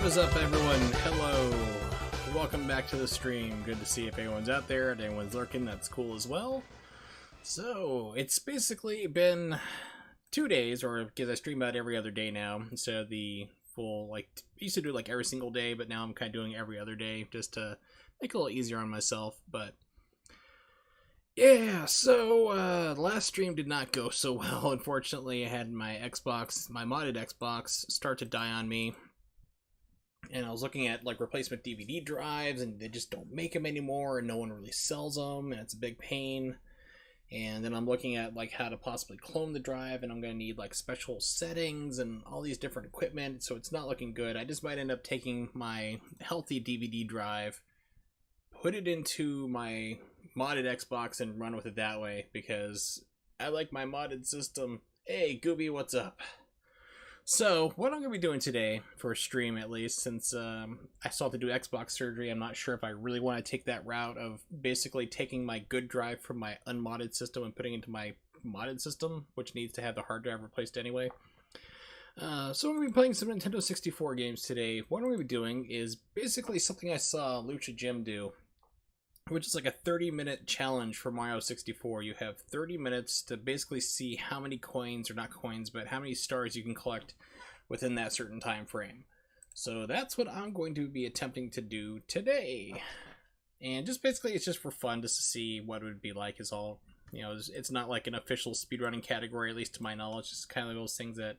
What is up, everyone? Hello. Welcome back to the stream. Good to see if anyone's out there and anyone's lurking. That's cool as well. So, it's basically been 2 days, or because I stream about every other day now, instead of the full, like, I used to do like every single day, but now I'm kind of doing every other day, just to make it a little easier on myself, but yeah, so, last stream did not go so well. Unfortunately, I had my Xbox, my modded Xbox, start to die on me. And I was looking at, like, replacement DVD drives, and they just don't make them anymore, and no one really sells them, and it's a big pain. And then I'm looking at, like, how to possibly clone the drive, and I'm going to need, like, special settings and all these different equipment, so it's not looking good. I just might end up taking my healthy DVD drive, put it into my modded Xbox, and run with it that way, because I like my modded system. Hey, Gooby, what's up? So, what I'm going to be doing today, for a stream at least, since I still have to do Xbox surgery, I'm not sure if I really want to take that route of basically taking my good drive from my unmodded system and putting it into my modded system, which needs to have the hard drive replaced anyway. So I'm going to be playing some Nintendo 64 games today. What I'm going to be doing is basically something I saw Lucha Jim do, which is like a 30-minute challenge for Mario 64. You have 30 minutes to basically see how many coins, or not coins, but how many stars you can collect within that certain time frame. So that's what I'm going to be attempting to do today. And just basically, it's just for fun, just to see what it would be like is all. You know, it's not like an official speedrunning category, at least to my knowledge. It's kind of those things that,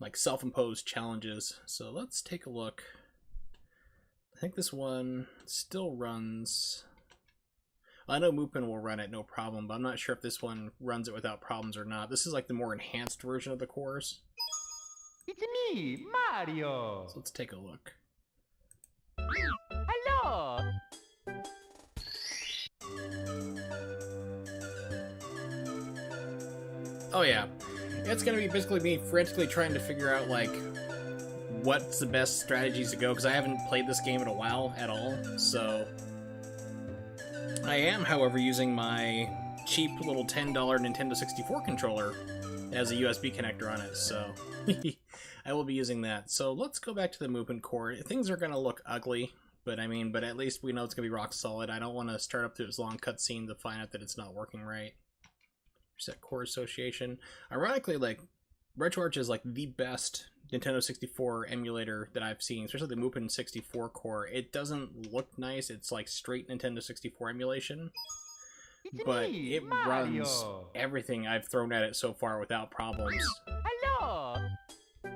like, self-imposed challenges. So let's take a look. I think this one still runs. I know Mupin will run it, no problem, but I'm not sure if this one runs it without problems or not. This is like the more enhanced version of the course. It's me, Mario! So let's take a look. Hello! Oh yeah, it's gonna be basically me frantically trying to figure out, like, what's the best strategies to go, because I haven't played this game in a while at all, so I am, however, using my cheap little $10 Nintendo 64 controller as a USB connector on it, so I will be using that. So let's go back to the movement core. Things are going to look ugly, but I mean, but at least we know it's going to be rock solid. I don't want to start up through this long cutscene to find out that it's not working right. Reset core association. Ironically, like, RetroArch is like the best Nintendo 64 emulator that I've seen, especially the Mupin 64 core. It doesn't look nice, it's like straight Nintendo 64 emulation, but it runs everything I've thrown at it so far without problems. Hello! I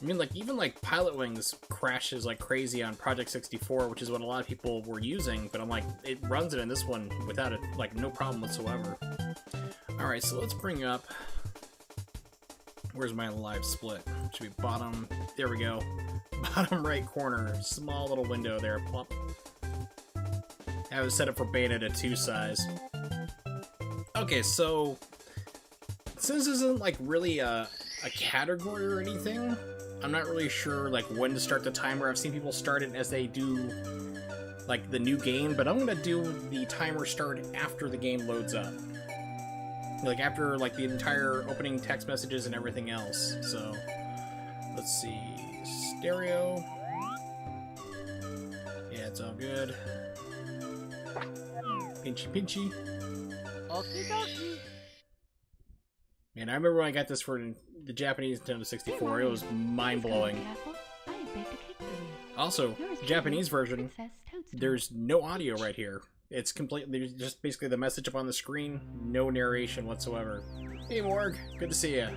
mean, like, even like Pilot Wings crashes like crazy on Project 64, which is what a lot of people were using, but I'm like, it runs it in this one without it, like, no problem whatsoever. Alright, so let's bring up, where's my live split? Should be bottom. There we go. Bottom right corner. Small little window there. Plump. I have it set up for Bayonetta 2 size. Okay, so since this isn't like really a category or anything, I'm not really sure like when to start the timer. I've seen people start it as they do like the new game, but I'm gonna do the timer start after the game loads up. Like, after, like, the entire opening text messages and everything else. So, let's see. Stereo. Yeah, it's all good. Pinchy, pinchy. Okie dokie. Man, I remember when I got this for the Japanese Nintendo 64. It was mind-blowing. Also, the Japanese version, there's no audio right here. It's completely just basically the message up on the screen, no narration whatsoever. Hey Morg, good to see ya.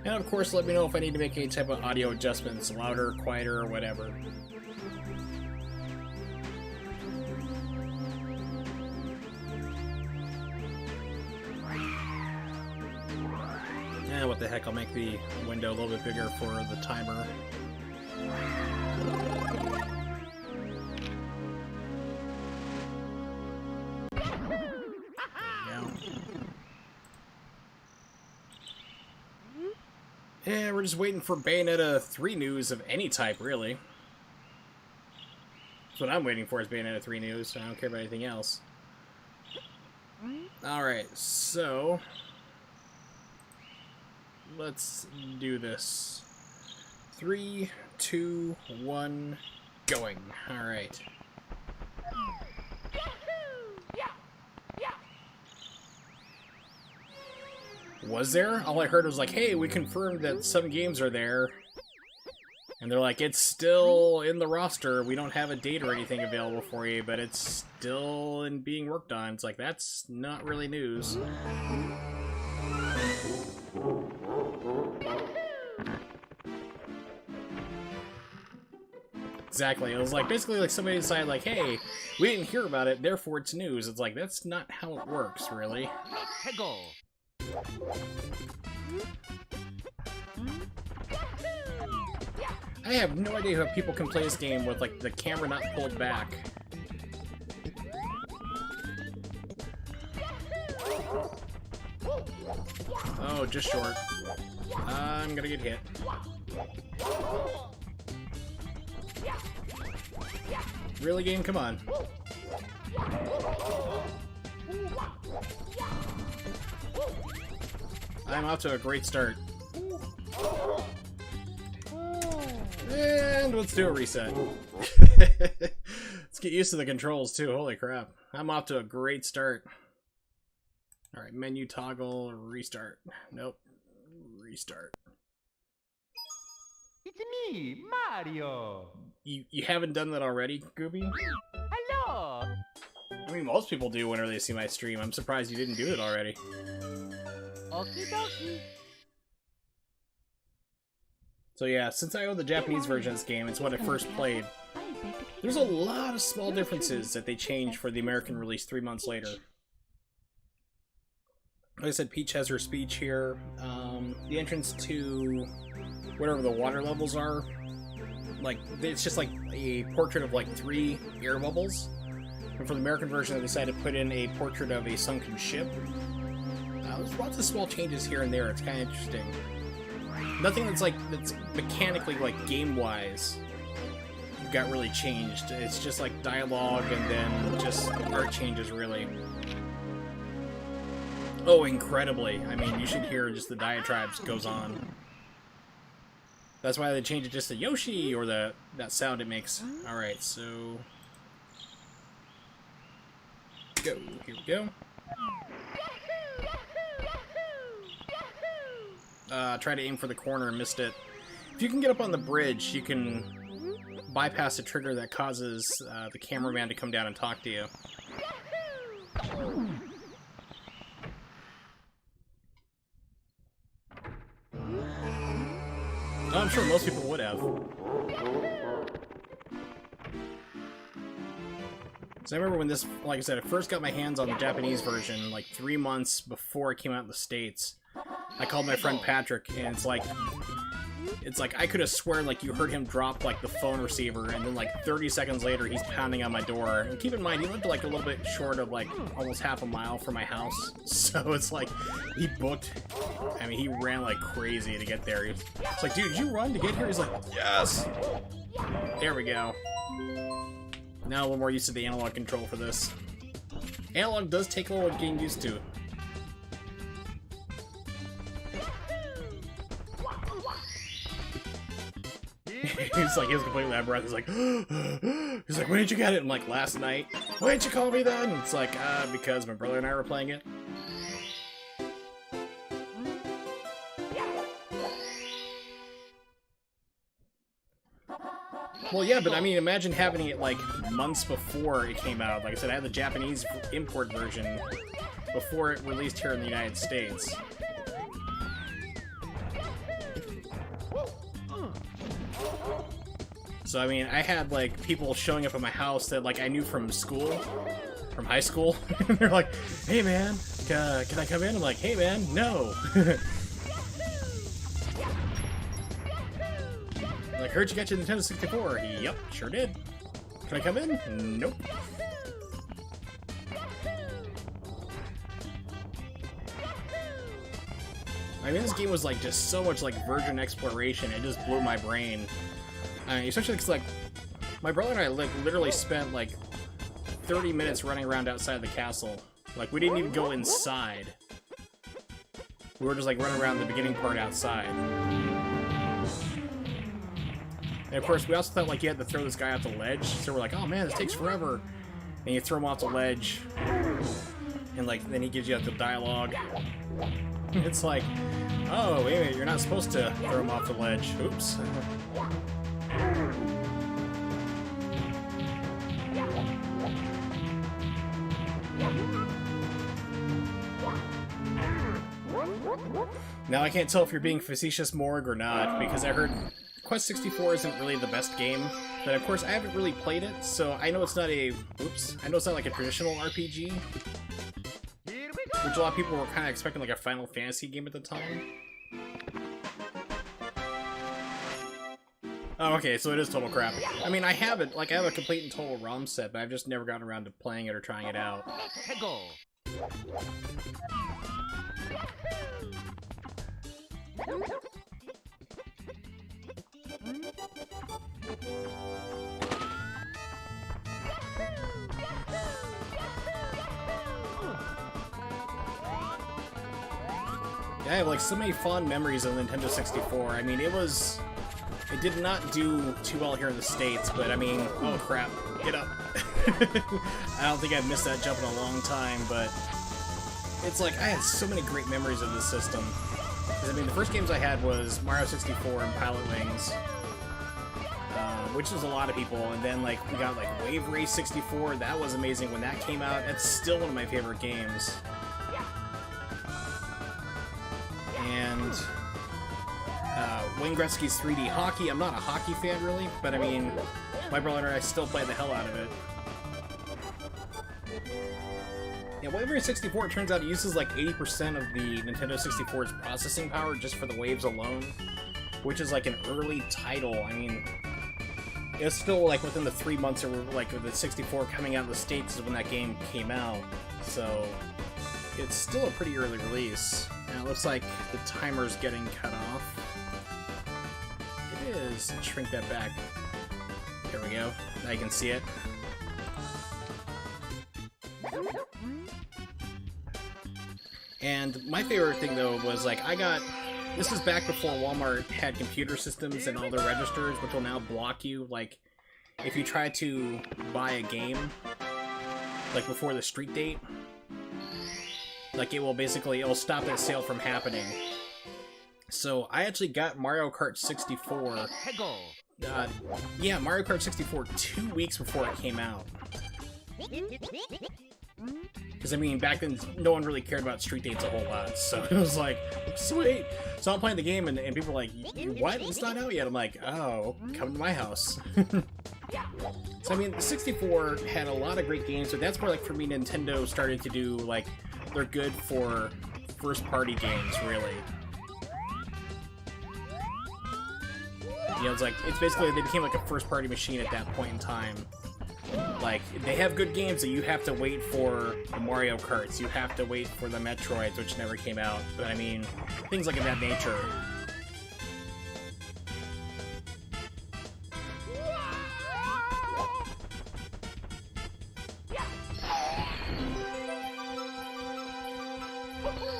And of course, let me know if I need to make any type of audio adjustments, louder, quieter, or whatever. Yeah, what the heck, I'll make the window a little bit bigger for the timer. Yeah, we're just waiting for Bayonetta 3 news of any type, really. That's what I'm waiting for, is Bayonetta 3 news. I don't care about anything else. Alright, so let's do this. 3, 2, 1, going. Alright. Was there? All I heard was like, hey, we confirmed that some games are there. And they're like, it's still in the roster. We don't have a date or anything available for you, but it's still being worked on. It's like, that's not really news. Exactly. It was like, basically like somebody decided like, hey, we didn't hear about it, therefore it's news. It's like, that's not how it works, really. Go. I have no idea how people can play this game with like the camera not pulled back. Oh, just short. I'm gonna get hit. Really, game? Come on. I'm off to a great start. And let's do a reset. Let's get used to the controls too. Holy crap. I'm off to a great start. Alright, menu toggle, restart. Nope. Restart. It's me, Mario. You haven't done that already, Gooby? Hello. I mean, most people do whenever they see my stream. I'm surprised you didn't do it already. Okie dokie. So yeah, since I own the Japanese version of this game, it's what I first played. There's a lot of small differences that they changed for the American release 3 months later. Like I said, Peach has her speech here. The entrance to whatever the water levels are, like, it's just like a portrait of like 3 air bubbles. And for the American version, they decided to put in a portrait of a sunken ship. There's lots of small changes here and there. It's kind of interesting. Nothing that's mechanically, like, game-wise got really changed. It's just like dialogue and then just art changes, really. Oh, incredibly. I mean, you should hear just the diatribes goes on. That's why they changed it just to Yoshi, or that sound it makes. Alright, so... go. Here we go. Try to aim for the corner and missed it. If you can get up on the bridge, you can bypass a trigger that causes the cameraman to come down and talk to you. Oh, I'm sure most people would have. So I remember when this, like I said, I first got my hands on the Japanese version, like 3 months before it came out in the States. I called my friend Patrick, and it's like I could have sworn like you heard him drop like the phone receiver, and then like 30 seconds later he's pounding on my door. And keep in mind, he lived like a little bit short of like almost half a mile from my house, so it's like he booked. I mean, he ran like crazy to get there. It's like, dude, did you run to get here? He's like, yes. There we go. Now a little more used to the analog control for this. Analog does take a little getting used to. He's like, he was completely out of breath. He's like, he's like, when did you get it? I'm like, last night. Why didn't you call me then? It's like, because my brother and I were playing it. Well, yeah, but I mean, imagine having it like months before it came out. Like I said, I had the Japanese import version before it released here in the United States. So, I mean, I had, like, people showing up at my house that, like, I knew from school, from high school, and they're like, hey, man, can I come in? I'm like, hey, man, no. Like, heard you got your Nintendo 64. Yep, sure did. Can I come in? Nope. I mean, this game was, like, just so much, like, virgin exploration. It just blew my brain. Especially because, like, my brother and I, like, literally spent, like, 30 minutes running around outside the castle. Like, we didn't even go inside. We were just, like, running around the beginning part outside. And of course, we also thought like you had to throw this guy off the ledge, so we're like, oh man, this takes forever. And you throw him off the ledge, and like then he gives you the dialogue. It's like, oh wait a minute, you're not supposed to throw him off the ledge. Oops. Now I can't tell if you're being facetious, Morg, or not, because I heard Quest 64 isn't really the best game, but of course I haven't really played it, so I know it's not a, I know it's not like a traditional RPG, which a lot of people were kind of expecting like a Final Fantasy game at the time. Oh, okay, so it is total crap. I mean, I have it, like I have a complete and total ROM set, but I've just never gotten around to playing it or trying it out. I have like so many fond memories of Nintendo 64. I mean, it did not do too well here in the States, but I mean, oh crap, get up. I don't think I've missed that jump in a long time, but it's like I had so many great memories of this system. Because I mean, the first games I had was Mario 64 and Pilot Wings, which is a lot of people, and then like we got like Wave Race 64. That was amazing when that came out. That's still one of my favorite games. And Wayne Gretzky's 3D Hockey. I'm not a hockey fan really, but I mean, my brother and I still play the hell out of it. Yeah, Wave Race 64, it turns out it uses like 80% of the Nintendo 64's processing power just for the waves alone, which is like an early title. I mean, it's still like within the 3 months of like the 64 coming out in the States is when that game came out, so it's still a pretty early release. And it looks like the timer's getting cut off. It is. Shrink that back. There we go. Now you can see it. And my favorite thing though was like this is back before Walmart had computer systems and all their registers, which will now block you. Like if you try to buy a game like before the street date, like it'll stop that sale from happening. So I actually got Mario Kart 64. Yeah, Mario Kart 64 2 weeks before it came out. Because I mean, back then no one really cared about street dates a whole lot, so it was like, sweet. So I'm playing the game and people are like, what? It's not out yet. I'm like, oh, come to my house. So I mean, the 64 had a lot of great games, but that's where like for me Nintendo started to do like, they're good for first-party games, really. You know, it's basically, they became like a first-party machine at that point in time. Like, they have good games that you have to wait for the Mario Karts, you have to wait for the Metroids, which never came out, but I mean, things like of that nature.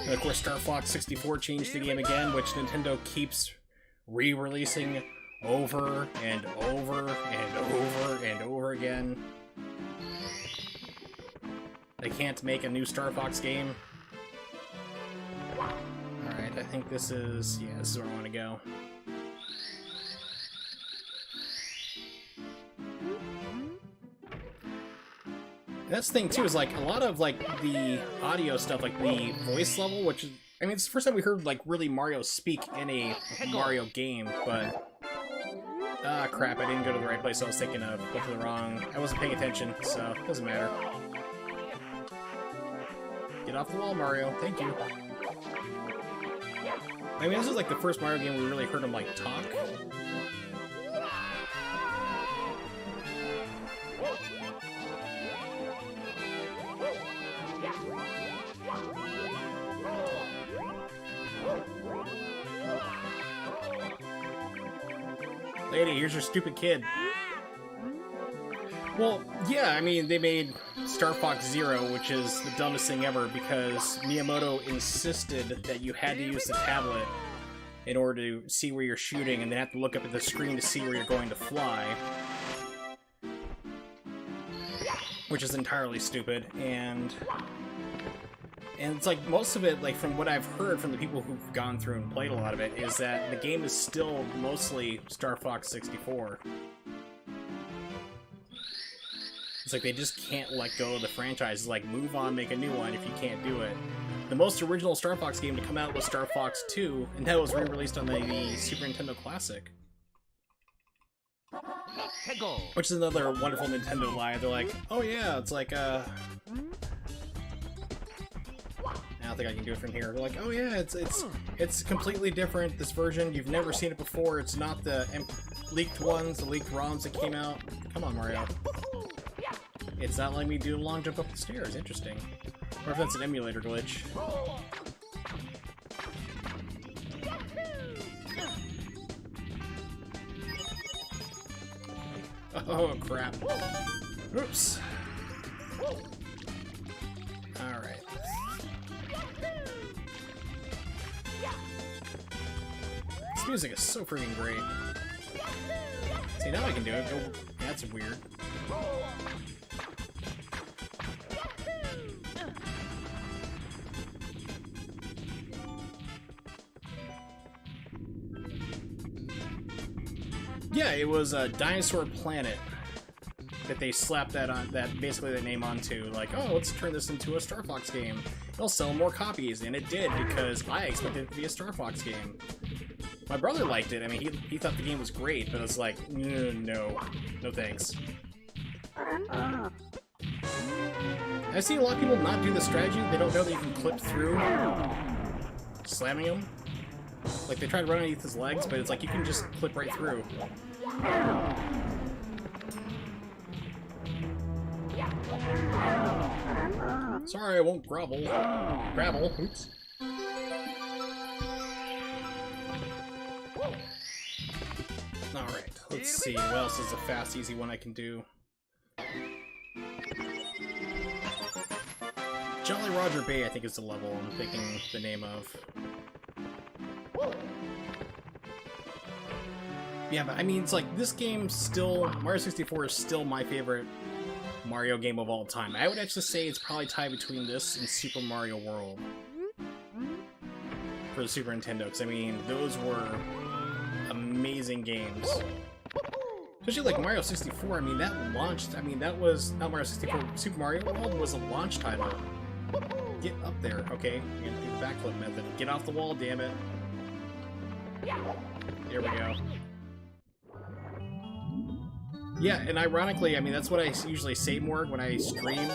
And of course, Star Fox 64 changed the game again, which Nintendo keeps re-releasing over and over and over and over again. They can't make a new Star Fox game. Alright, I think this is where I want to go. That's the thing too, is like a lot of like the audio stuff, like the voice level, which is, I mean, it's the first time we heard like really Mario speak in a Mario game, but ah crap, I didn't go to the right place I was thinking of. Went to the wrong, I wasn't paying attention, so it doesn't matter. Get off the wall, Mario, thank you. I mean, this is like the first Mario game we really heard him like talk. Lady, here's your stupid kid. Well, yeah, I mean, they made Star Fox Zero, which is the dumbest thing ever, because Miyamoto insisted that you had to use the tablet in order to see where you're shooting, and then have to look up at the screen to see where you're going to fly. Which is entirely stupid, and it's like most of it, like from what I've heard from the people who've gone through and played a lot of it, is that the game is still mostly Star Fox 64. It's like they just can't let go of the franchise. It's like, move on, make a new one if you can't do it. The most original Star Fox game to come out was Star Fox 2, and that was re-released on the Super Nintendo Classic. Which is another wonderful Nintendo lie. They're like, oh yeah, it's like, I don't think I can do it from here. They're like, oh yeah, it's completely different, this version. You've never seen it before. It's not the leaked ones, the leaked ROMs that came out. Come on, Mario. It's not letting me do a long jump up the stairs. Interesting. Or if that's an emulator glitch. Oh, crap. Oops. Alright. This music is so freaking great. See, now I can do it. Oh, that's weird. Yeah, it was Dinosaur Planet that they slapped that on, basically the name onto. Like, oh, let's turn this into a Star Fox game. They'll sell more copies, and it did, because I expected it to be a Star Fox game. My brother liked it. I mean, he thought the game was great, but it's like, no thanks. I've seen a lot of people not do the strategy. They don't know that you can clip through slamming him. Like, they try to run underneath his legs, but it's like you can just clip right through. Sorry, I won't grovel. Gravel. Oops. Alright, let's see. What else is a fast, easy one I can do? Jolly Roger Bay, I think, is the level I'm thinking the name of. Yeah, but I mean, it's like, this game still, Mario 64 is still my favorite Mario game of all time. I would actually say it's probably tied between this and Super Mario World for the Super Nintendo, because I mean, those were amazing games. Especially like Mario 64, I mean, that launched, I mean, that was, not Mario 64, Super Mario World was a launch title. Get up there, okay? You're gonna do the backflip method. Get off the wall, damn it. There we go. Yeah, and ironically, I mean, that's what I usually say more when I stream.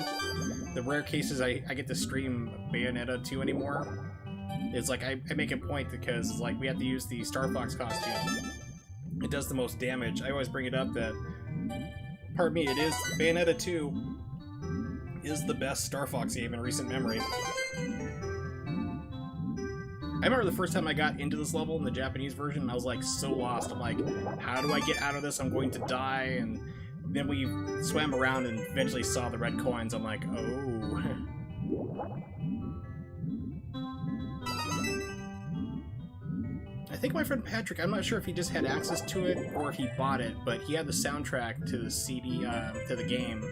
The rare cases I get to stream Bayonetta 2 anymore. It's like, I make a point because it's like, we have to use the Star Fox costume. It does the most damage. I always bring it up that, pardon me, it is, Bayonetta 2 is the best Star Fox game in recent memory. I remember the first time I got into this level in the Japanese version, and I was like so lost. I'm like, how do I get out of this? I'm going to die. And then we swam around and eventually saw the red coins. I'm like, oh. I think my friend Patrick, I'm not sure if he just had access to it or if he bought it, but he had the soundtrack to the CD, to the game.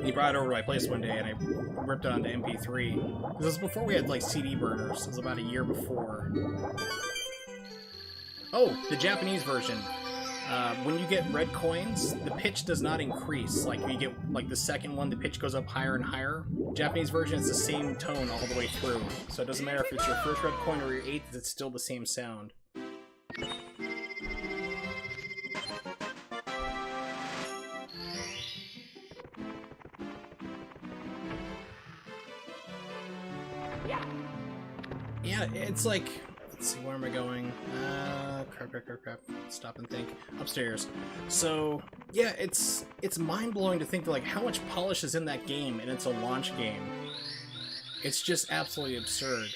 He brought it over to my place one day, and I ripped it onto MP3. This was before we had, like, CD burners. It was about a year before. Oh, the Japanese version. When you get red coins, the pitch does not increase. Like, when you get, like, the second one, the pitch goes up higher and higher. Japanese version is the same tone all the way through. So it doesn't matter if it's your first red coin or your 8th, it's still the same sound. Yeah, it's like, let's see, where am I going? Crap. Stop and think. Upstairs. So, yeah, it's mind-blowing to think that, like, how much polish is in that game, and it's a launch game. It's just absolutely absurd.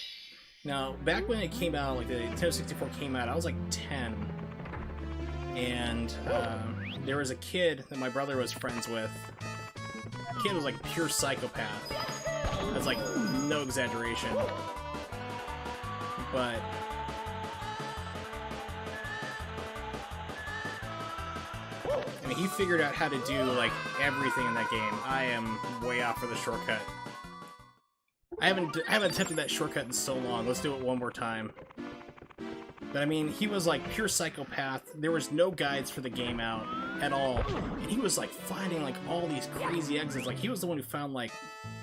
Now, back when it came out, like, the Nintendo 64 came out, I was, like, 10. And, there was a kid that my brother was friends with. The kid was, like, pure psychopath. That's, like, no exaggeration. but I mean, he figured out how to do, like, everything in that game. I am way off for the shortcut. I haven't attempted that shortcut in so long. Let's do it one more time. But I mean, he was like pure psychopath. There was no guides for the game out at all. And he was like finding like all these crazy exits. Like he was the one who found like,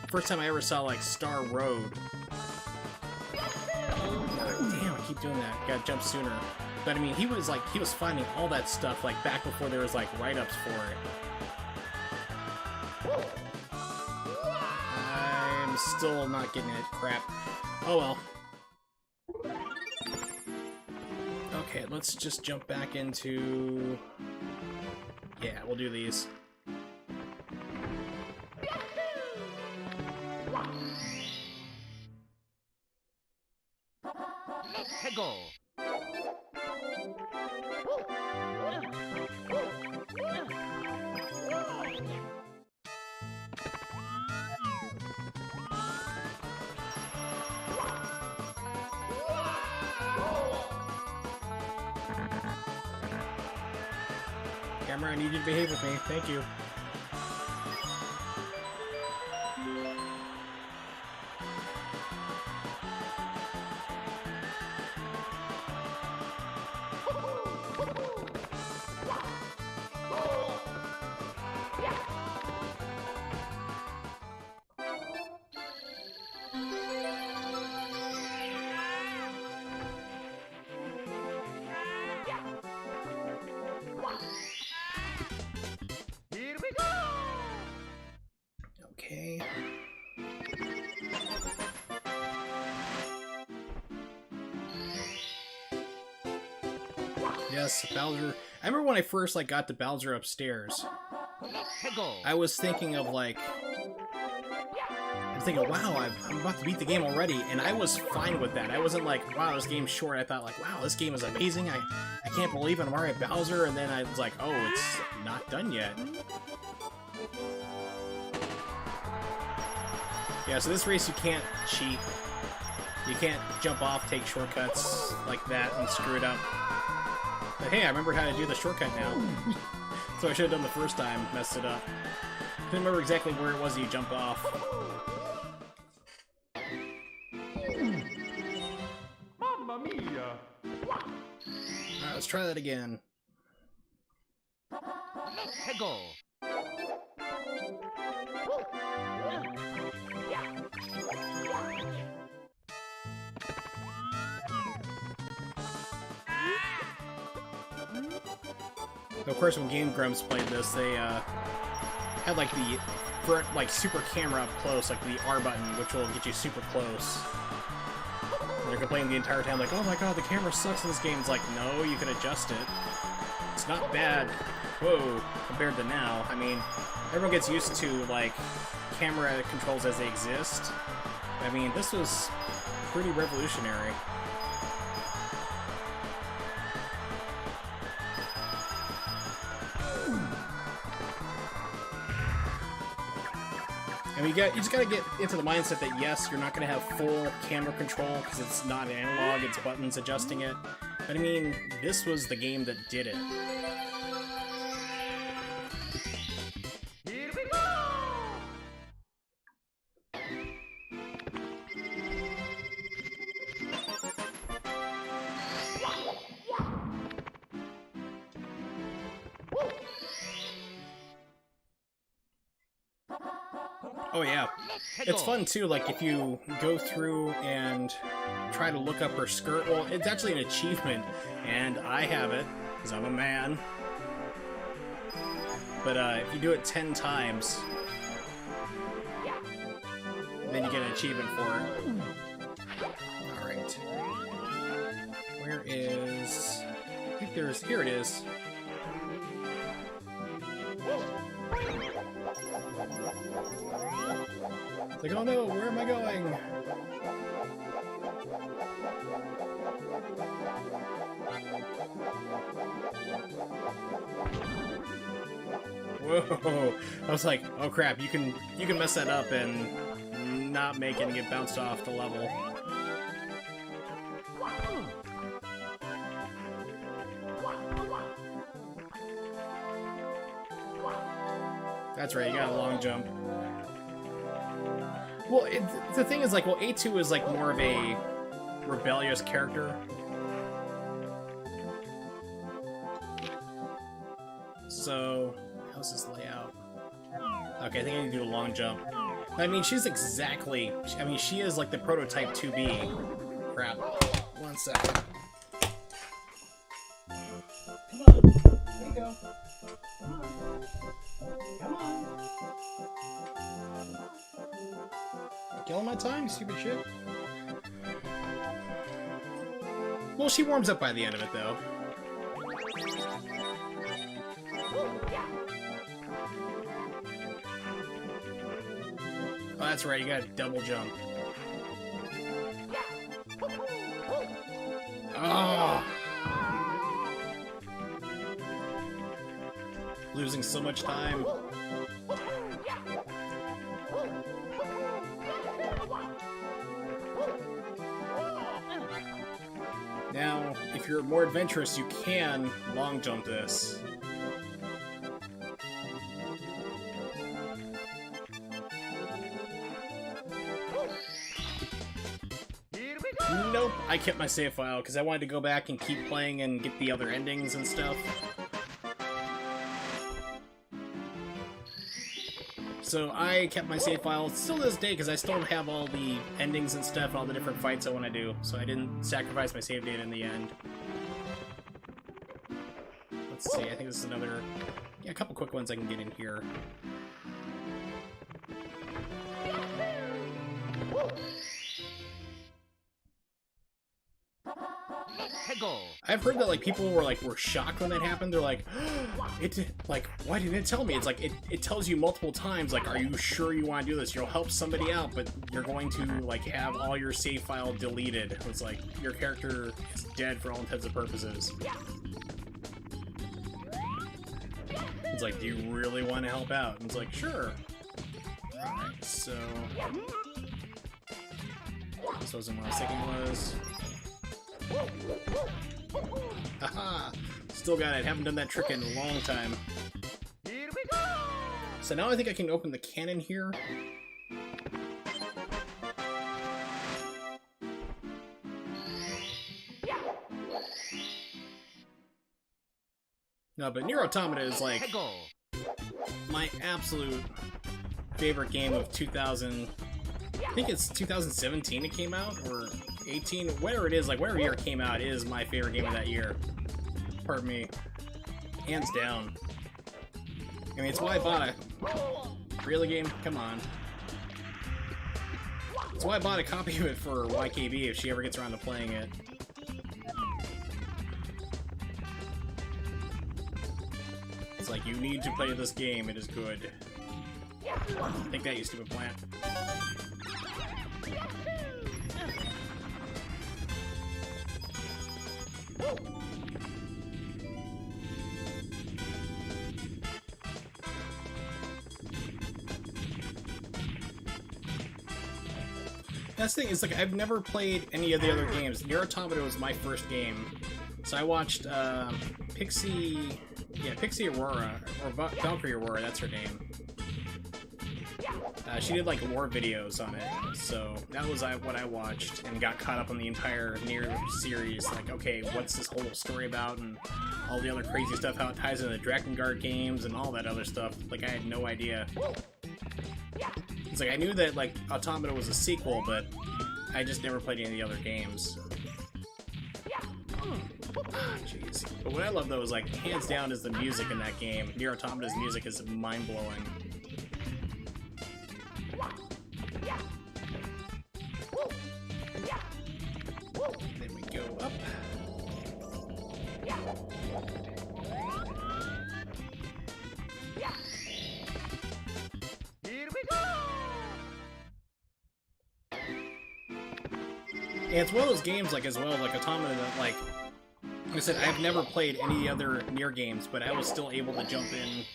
first time I ever saw like Star Road. Damn, I keep doing that. Gotta jump sooner. But I mean, he was finding all that stuff like back before there was like write-ups for it. I'm still not getting it. Crap. Oh well. Okay, let's just jump back into... Yeah, we'll do these. Let's go. Camera, I need you to behave with me. Thank you. Okay. Yes, Bowser. I remember when I first like got to Bowser upstairs. I was thinking of like, wow, I'm about to beat the game already, and I was fine with that. I wasn't like, wow, this game's short. I thought like, wow, this game is amazing. I can't believe I'm already at Bowser, and then I was like, oh, it's not done yet. Yeah, so this race you can't cheat. You can't jump off, take shortcuts like that, and screw it up. But hey, I remembered how to do the shortcut now. So I should have done the first time, messed it up. Couldn't remember exactly where it was that you jump off. Mamma mia! Alright, let's try that again. Let's go. Of course, when Game Grumps played this, they had like the front, like super camera up close, like the R button, which will get you super close. And they're complaining the entire time, like, "Oh my god, the camera sucks in this game." It's like, no, you can adjust it. It's not bad. Whoa, compared to now. I mean, everyone gets used to like camera controls as they exist. I mean, this was pretty revolutionary. I mean, you just gotta get into the mindset that yes, you're not gonna have full camera control because it's not analog, it's buttons adjusting it. But I mean, this was the game that did it. Here we go! Oh yeah, it's fun too, like if you go through and try to look up her skirt, well, it's actually an achievement, and I have it, because I'm a man. But if you do it 10 times, then you get an achievement for it. Alright. Where is... I think there's... Here it is. It's like, oh no, where am I going? Whoa! I was like, oh crap, you can mess that up and not make it and get bounced off the level. That's right, you got a long jump. Well, the thing is, like, well, A2 is, like, more of a rebellious character. So, how's this layout? Okay, I think I need to do a long jump. I mean, she's exactly... I mean, she is, like, the prototype 2B. Crap. 1 second. Come on. There you go. Come on. Come on. Killing my time, you stupid shit. Well, she warms up by the end of it, though. Oh, that's right, you gotta double jump. Oh! Losing so much time. Now, if you're more adventurous, you can long jump this. Nope, I kept my save file because I wanted to go back and keep playing and get the other endings and stuff. So I kept my save file still to this day because I still have all the endings and stuff and all the different fights I want to do. So I didn't sacrifice my save data in the end. Let's see, I think this is another... Yeah, a couple quick ones I can get in here. I've heard that like people were shocked when that happened. They're like, why didn't it tell me? It's like it tells you multiple times, like, are you sure you want to do this? You'll help somebody out, but you're going to like have all your save file deleted. It's like your character is dead for all intents and purposes. It's like, do you really want to help out? And it's like, sure. Alright, so this wasn't what I was thinking was. Haha! Still got it. Haven't done that trick in a long time. Here we go! So now I think I can open the cannon here. No, but Nier Automata is like my absolute favorite game of 2000. I think it's 2017 it came out, or 18, whatever it is, like whatever year it came out is my favorite game of that year. Pardon me. Hands down. I mean, it's why I bought a... Really, game? Come on. It's why I bought a copy of it for YKB if she ever gets around to playing it. It's like, you need to play this game, it is good. Take that, you stupid plant. That's the thing, it's like I've never played any of the other games. Nier Automata was my first game. So I watched Pixie Aurora, or Valkyrie Aurora, that's her name. She did like lore videos on it, so that was what I watched and got caught up on the entire Nier series. Like, okay, what's this whole story about, and all the other crazy stuff, how it ties into the Drakengard games and all that other stuff. Like, I had no idea. It's like I knew that like Automata was a sequel, but I just never played any of the other games. Jeez. But what I love though is like hands down is the music in that game. Nier Automata's music is mind blowing. Then we go up. Here we go! And it's one of those games, like, as well, like Automata, that, like I said, I've never played any other Nier games, but I was still able to jump in,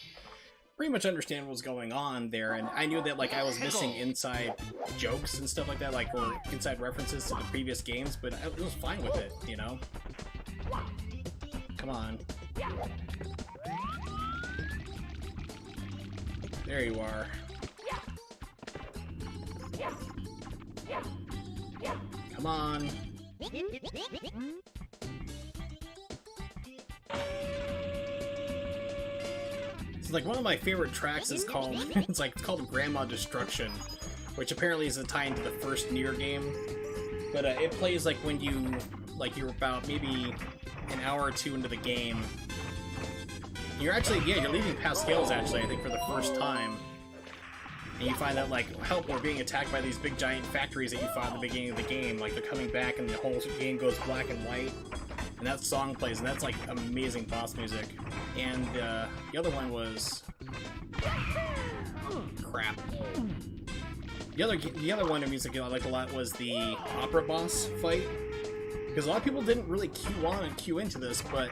pretty much understand what was going on there, and I knew that, like, I was missing inside jokes and stuff like that, like, or inside references to the previous games, but I was fine with it, you know? Come on. There you are. Come on. It's like one of my favorite tracks is called it's called Grandma Destruction, which apparently is a tie into the first Nier game. But it plays like when you're about maybe an hour or two into the game. You're actually, yeah, you're leaving Pascal's actually, I think, for the first time. And you find that, like, help, we're being attacked by these big giant factories that you fought at the beginning of the game. Like, they're coming back and the whole game goes black and white. And that song plays, and that's, like, amazing boss music. And the other one was... crap. The other one of music I liked a lot was the opera boss fight. Because a lot of people didn't really queue on and queue into this, but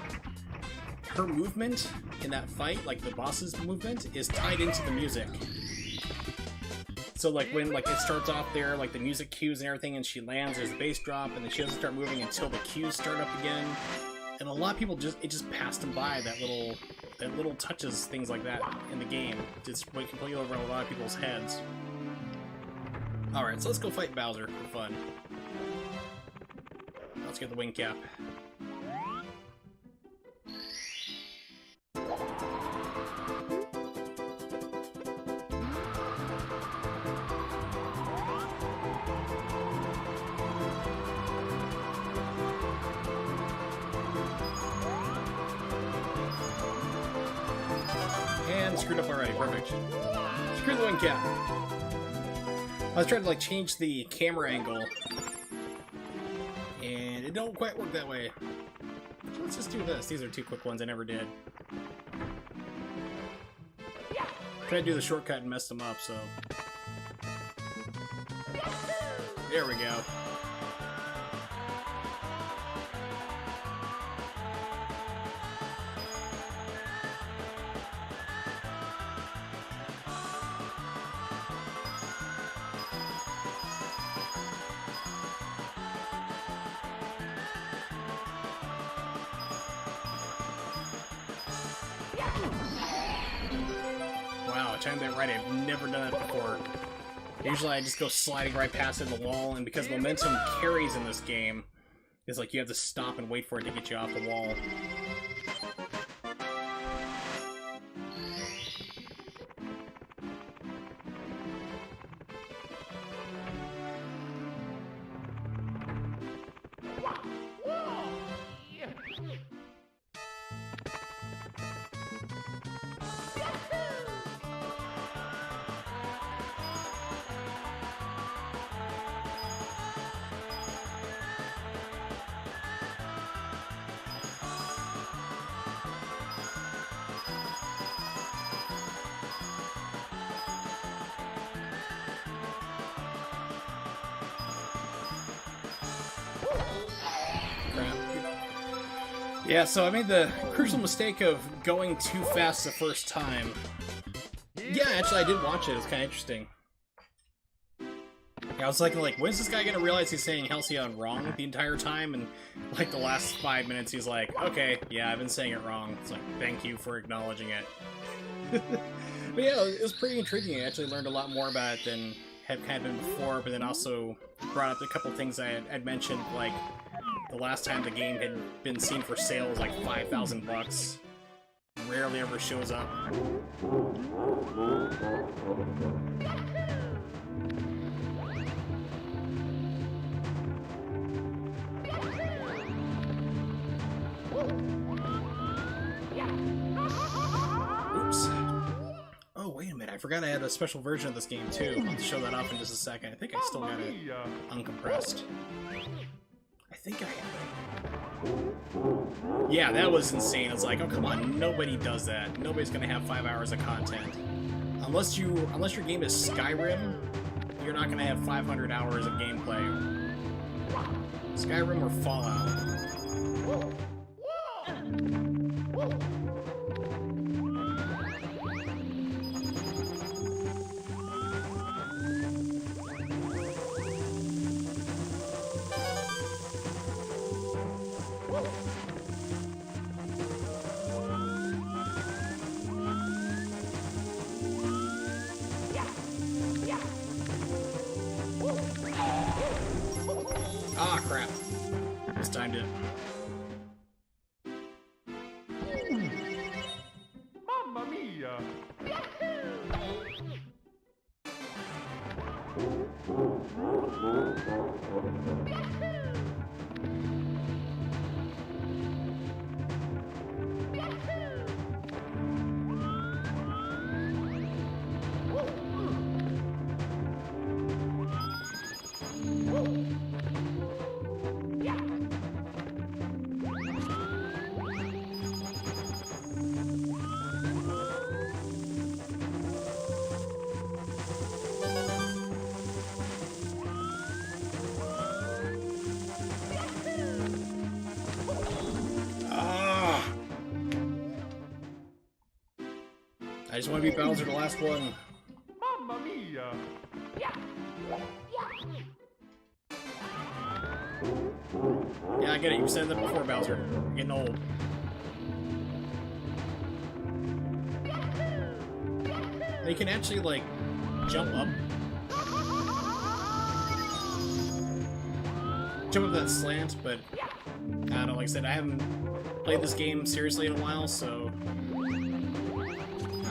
her movement in that fight, like the boss's movement, is tied into the music. So like when it starts off there, like the music cues and everything, and she lands, there's a bass drop, and then she doesn't start moving until the cues start up again. And a lot of people just passed them by, that little touches, things like that in the game. Just went completely over a lot of people's heads. Alright, so let's go fight Bowser for fun. Let's get the wing cap. And screwed up already, perfect. Screw the wing cap. I was trying to change the camera angle, and it don't quite work that way. So let's just do this. These are two quick ones I never did. Tried to do the shortcut and messed them up, so... There we go. Wow, I timed that right. I've never done that before. Usually I just go sliding right past it in the wall, and because momentum carries in this game, it's like you have to stop and wait for it to get you off the wall. Yeah, so I made the crucial mistake of going too fast the first time. Yeah, actually I did watch it, it was kind of interesting. Yeah, I was like, when's this guy gonna realize he's saying Halcyon wrong the entire time? And like the last 5 minutes he's like, okay, yeah, I've been saying it wrong. It's like, thank you for acknowledging it. But yeah, it was pretty intriguing. I actually learned a lot more about it than had kind of been before, but then also brought up a couple things I had mentioned, like the last time the game had been seen for sale was like $5,000. Rarely ever shows up. Oops. Oh, wait a minute. I forgot I had a special version of this game too. I'll show that off in just a second. I think I still got it uncompressed. I think I have it. Yeah, that was insane. It's like, oh come on, nobody does that. Nobody's gonna have 5 hours of content. Unless your game is Skyrim, you're not gonna have 500 hours of gameplay. Skyrim or Fallout. I just want to be Bowser the last one. Mamma mia! Yeah, I get it. You said that before, Bowser. You're getting old. You can actually, like, jump up. Jump up that slant, but I don't know, like I said, I haven't played this game seriously in a while, so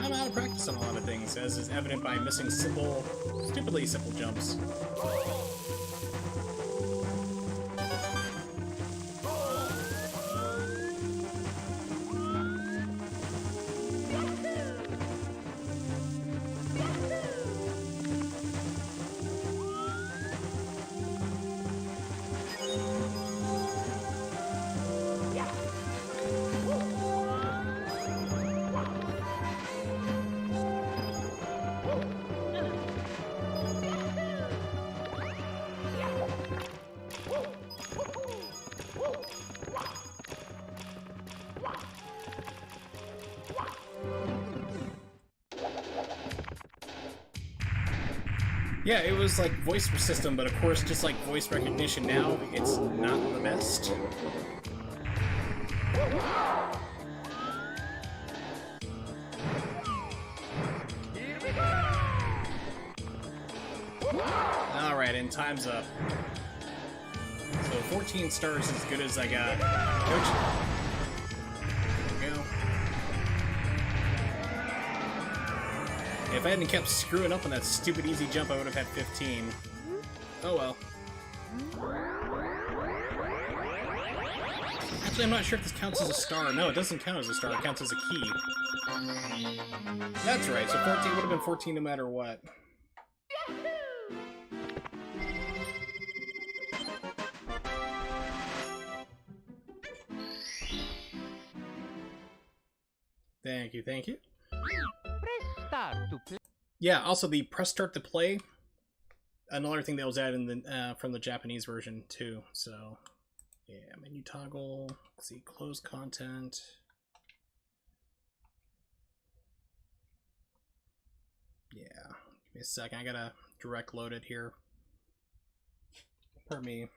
I'm out of practice on a lot of things, as is evident by missing simple, stupidly simple jumps. Yeah, it was like voice system, but of course, just like voice recognition now, it's not the best. Alright, and time's up. So 14 stars is as good as I got. There we go. If I hadn't kept screwing up on that stupid easy jump, I would have had 15. Oh well. Actually, I'm not sure if this counts as a star. No, it doesn't count as a star. It counts as a key. That's right, so 14 would have been 14 no matter what. Thank you, thank you. Press start to play. Yeah, also the press start to play, another thing that was added in the, from the Japanese version too. So, yeah, menu toggle, let's see, close content. Yeah, give me a second, I gotta direct load it here. Pardon me.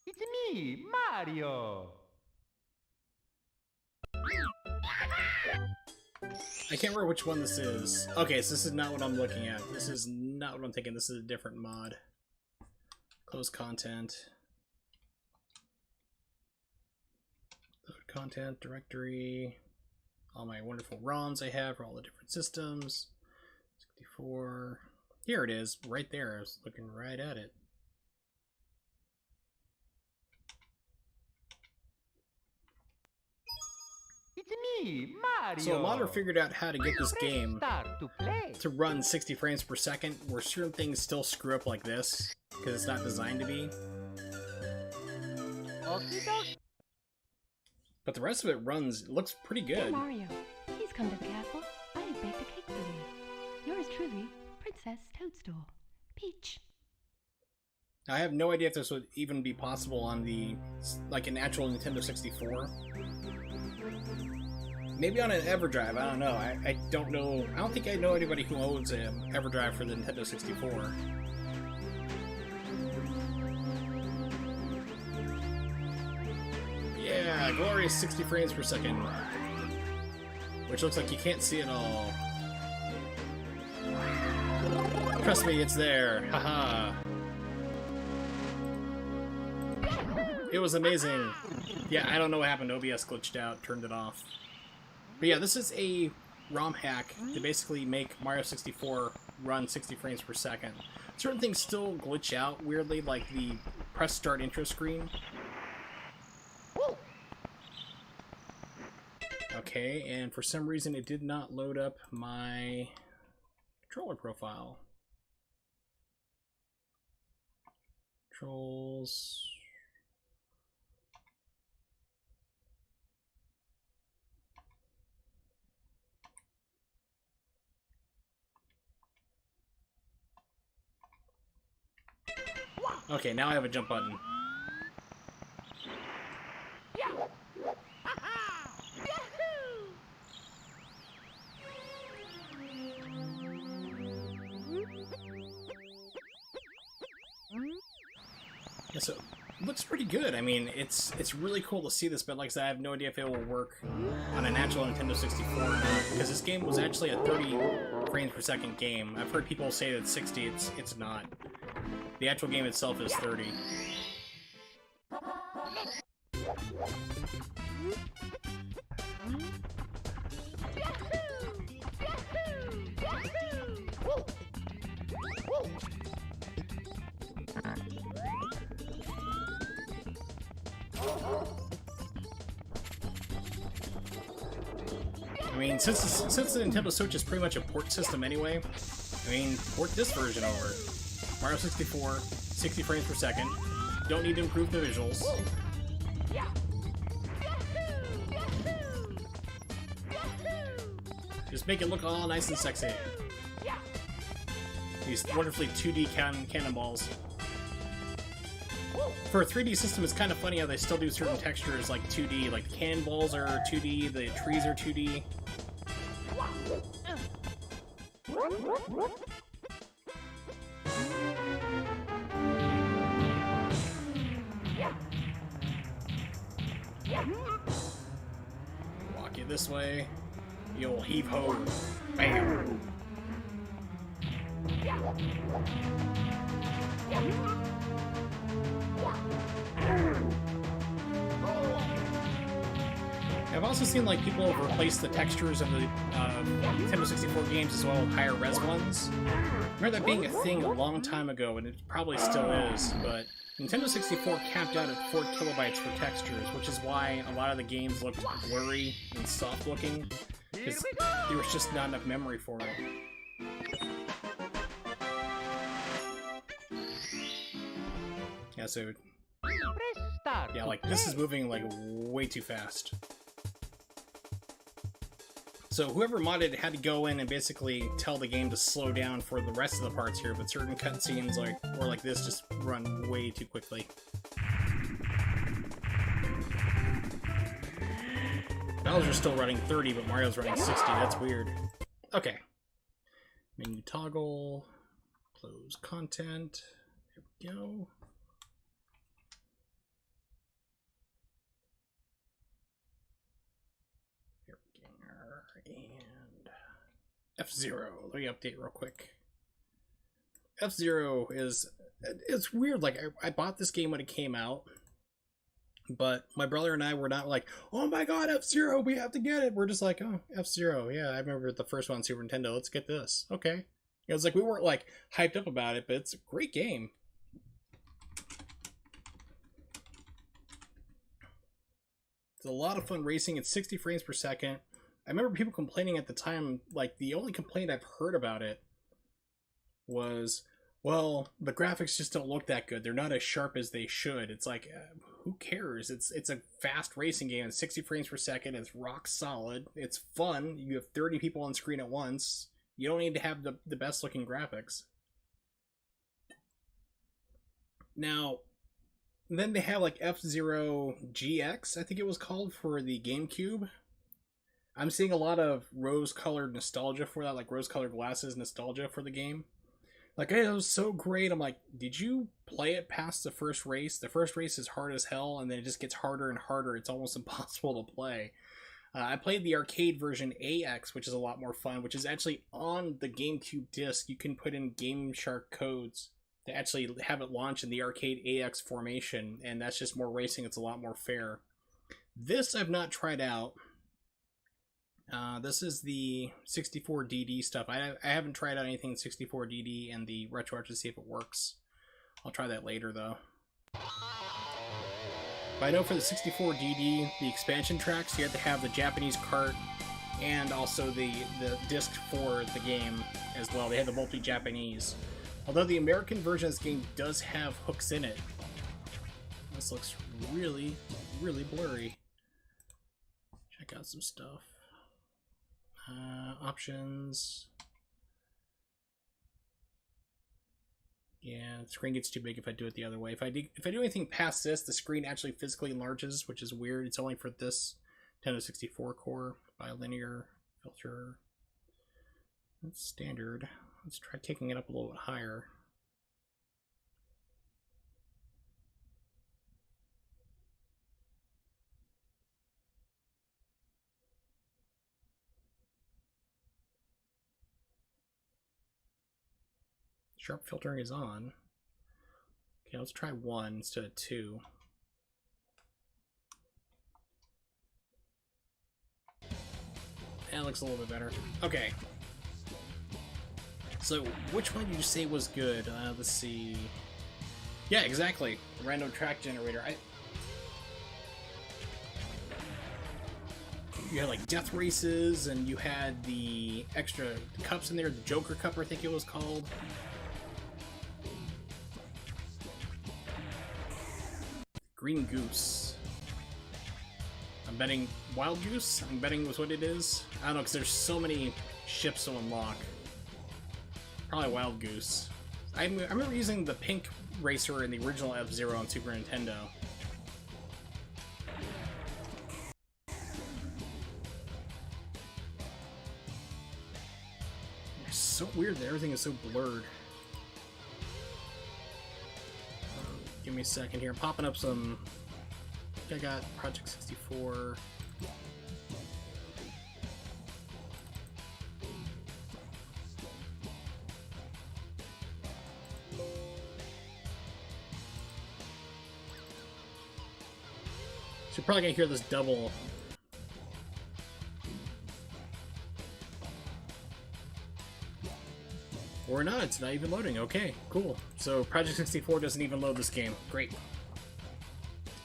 It's me, Mario. I can't remember which one this is. Okay, so this is not what I'm looking at. This is not what I'm thinking. This is a different mod. Close content. Load content, directory. All my wonderful ROMs I have for all the different systems. 64. Here it is, right there. I was looking right at it. It's me, Mario. So a modder figured out how to get this game Start to play. to run 60 frames per second, where certain things still screw up like this, because it's not designed to be. Okie dokie. But the rest of it runs, it looks pretty Hey good. Mario, please come to the castle. I have baked a cake for you. Yours truly, Princess Toadstool. Peach. I have no idea if this would even be possible on the, like, an actual Nintendo 64. Maybe on an EverDrive, I don't know. I don't know. I don't think I know anybody who owns an EverDrive for the Nintendo 64. Yeah, glorious 60 frames per second. which looks like you can't see it all. Trust me, it's there. Haha. It was amazing. Yeah, I don't know what happened. OBS glitched out, turned it off. But yeah, this is a ROM hack to basically make Mario 64 run 60 frames per second. Certain things still glitch out weirdly, like the press start intro screen. Okay, and for some reason it did not load up my controller profile. Controls. Okay, now I have a jump button. Yeah, so it looks pretty good. I mean, it's really cool to see this, but like I said, I have no idea if it will work on an actual Nintendo 64 or not, because this game was actually a 30 frames per second game. I've heard people say that 60, it's not. The actual game itself is 30. I mean, since the Nintendo Switch is pretty much a port system anyway, I mean, port this version over. Mario 64, 60 frames per second. Don't need to improve the visuals. Just make it look all nice and sexy. These wonderfully 2D cannonballs. For a 3D system, it's kind of funny how they still do certain textures like 2D. Like the cannonballs are 2D, the trees are 2D. Walk it this way. The old heave-ho. Bam! I've also seen like people have replaced the textures of the Nintendo 64 games as well with higher res ones. I remember that being a thing a long time ago, and it probably still is, but Nintendo 64 capped out at 4 kilobytes for textures, which is why a lot of the games looked blurry and soft looking, because there was just not enough memory for it. Yeah, so yeah, like this is moving like way too fast. So whoever modded it had to go in and basically tell the game to slow down for the rest of the parts here, but certain cutscenes or like this just run way too quickly. Bowser's still running 30, but Mario's running 60. That's weird. Okay. Menu toggle. Close content. There we go. And F-Zero. Let me update real quick. F-Zero is... It's weird. Like, I bought this game when it came out, but my brother and I were not like, oh my god, F-Zero, we have to get it. We're just like, oh, F-Zero. Yeah, I remember the first one on Super Nintendo. Let's get this. Okay. It was like, we weren't like hyped up about it, but it's a great game. It's a lot of fun racing. It's 60 frames per second. I remember people complaining at the time, like, the only complaint I've heard about it was, well, the graphics just don't look that good. They're not as sharp as they should. It's like, who cares? It's a fast racing game. It's 60 frames per second. It's rock solid. It's fun. You have 30 people on screen at once. You don't need to have the best looking graphics. Now, then they have like F-Zero GX, I think it was called, for the GameCube. I'm seeing a lot of rose-colored nostalgia for that, like rose-colored glasses nostalgia for the game. Like, hey, that was so great. I'm like, did you play it past the first race? The first race is hard as hell, and then it just gets harder and harder. It's almost impossible to play. I played the arcade version AX, which is a lot more fun, which is actually on the GameCube disc. You can put in Game Shark codes to actually have it launch in the arcade AX formation, and that's just more racing. It's a lot more fair. This I've not tried out. This is the 64DD stuff. I haven't tried out anything 64DD and the RetroArch to see if it works. I'll try that later, though. But I know for the 64DD, the expansion tracks, you have to have the Japanese cart and also the disc for the game as well. They have the multi-Japanese. Although the American version of this game does have hooks in it. This looks really, really blurry. Check out some stuff. Options. Yeah, the screen gets too big if I do it the other way. If I do anything past this, the screen actually physically enlarges, which is weird. It's only for this Nintendo 64 core, bilinear filter. That's standard. Let's try taking it up a little bit higher. Sharp filtering is on. Okay, let's try 1 instead of 2. That looks a little bit better. Okay. So, which one did you say was good? Let's see. Yeah, exactly. Random track generator. You had like death races, and you had the extra cups in there. The Joker Cup, I think it was called. Green Goose. I'm betting Wild Goose? I'm betting was what it is. I don't know, because there's so many ships to unlock. Probably Wild Goose. I remember using the pink racer in the original F-Zero on Super Nintendo. It's so weird that everything is so blurred. Give me a second here. I'm popping up some. I got Project 64. So you're probably gonna hear this double. Or not, it's not even loading. Okay, cool. So Project 64 doesn't even load this game. Great.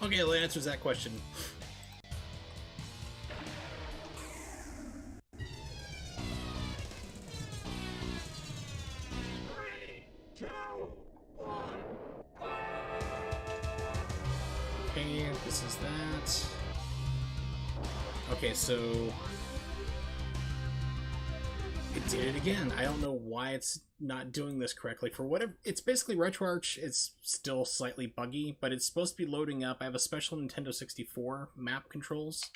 Okay, that answers that question. Okay, this is that. Okay, so it did it again. I don't know why it's not doing this correctly. For whatever, it's basically RetroArch. It's still slightly buggy, but it's supposed to be loading up. I have a special Nintendo 64 map controls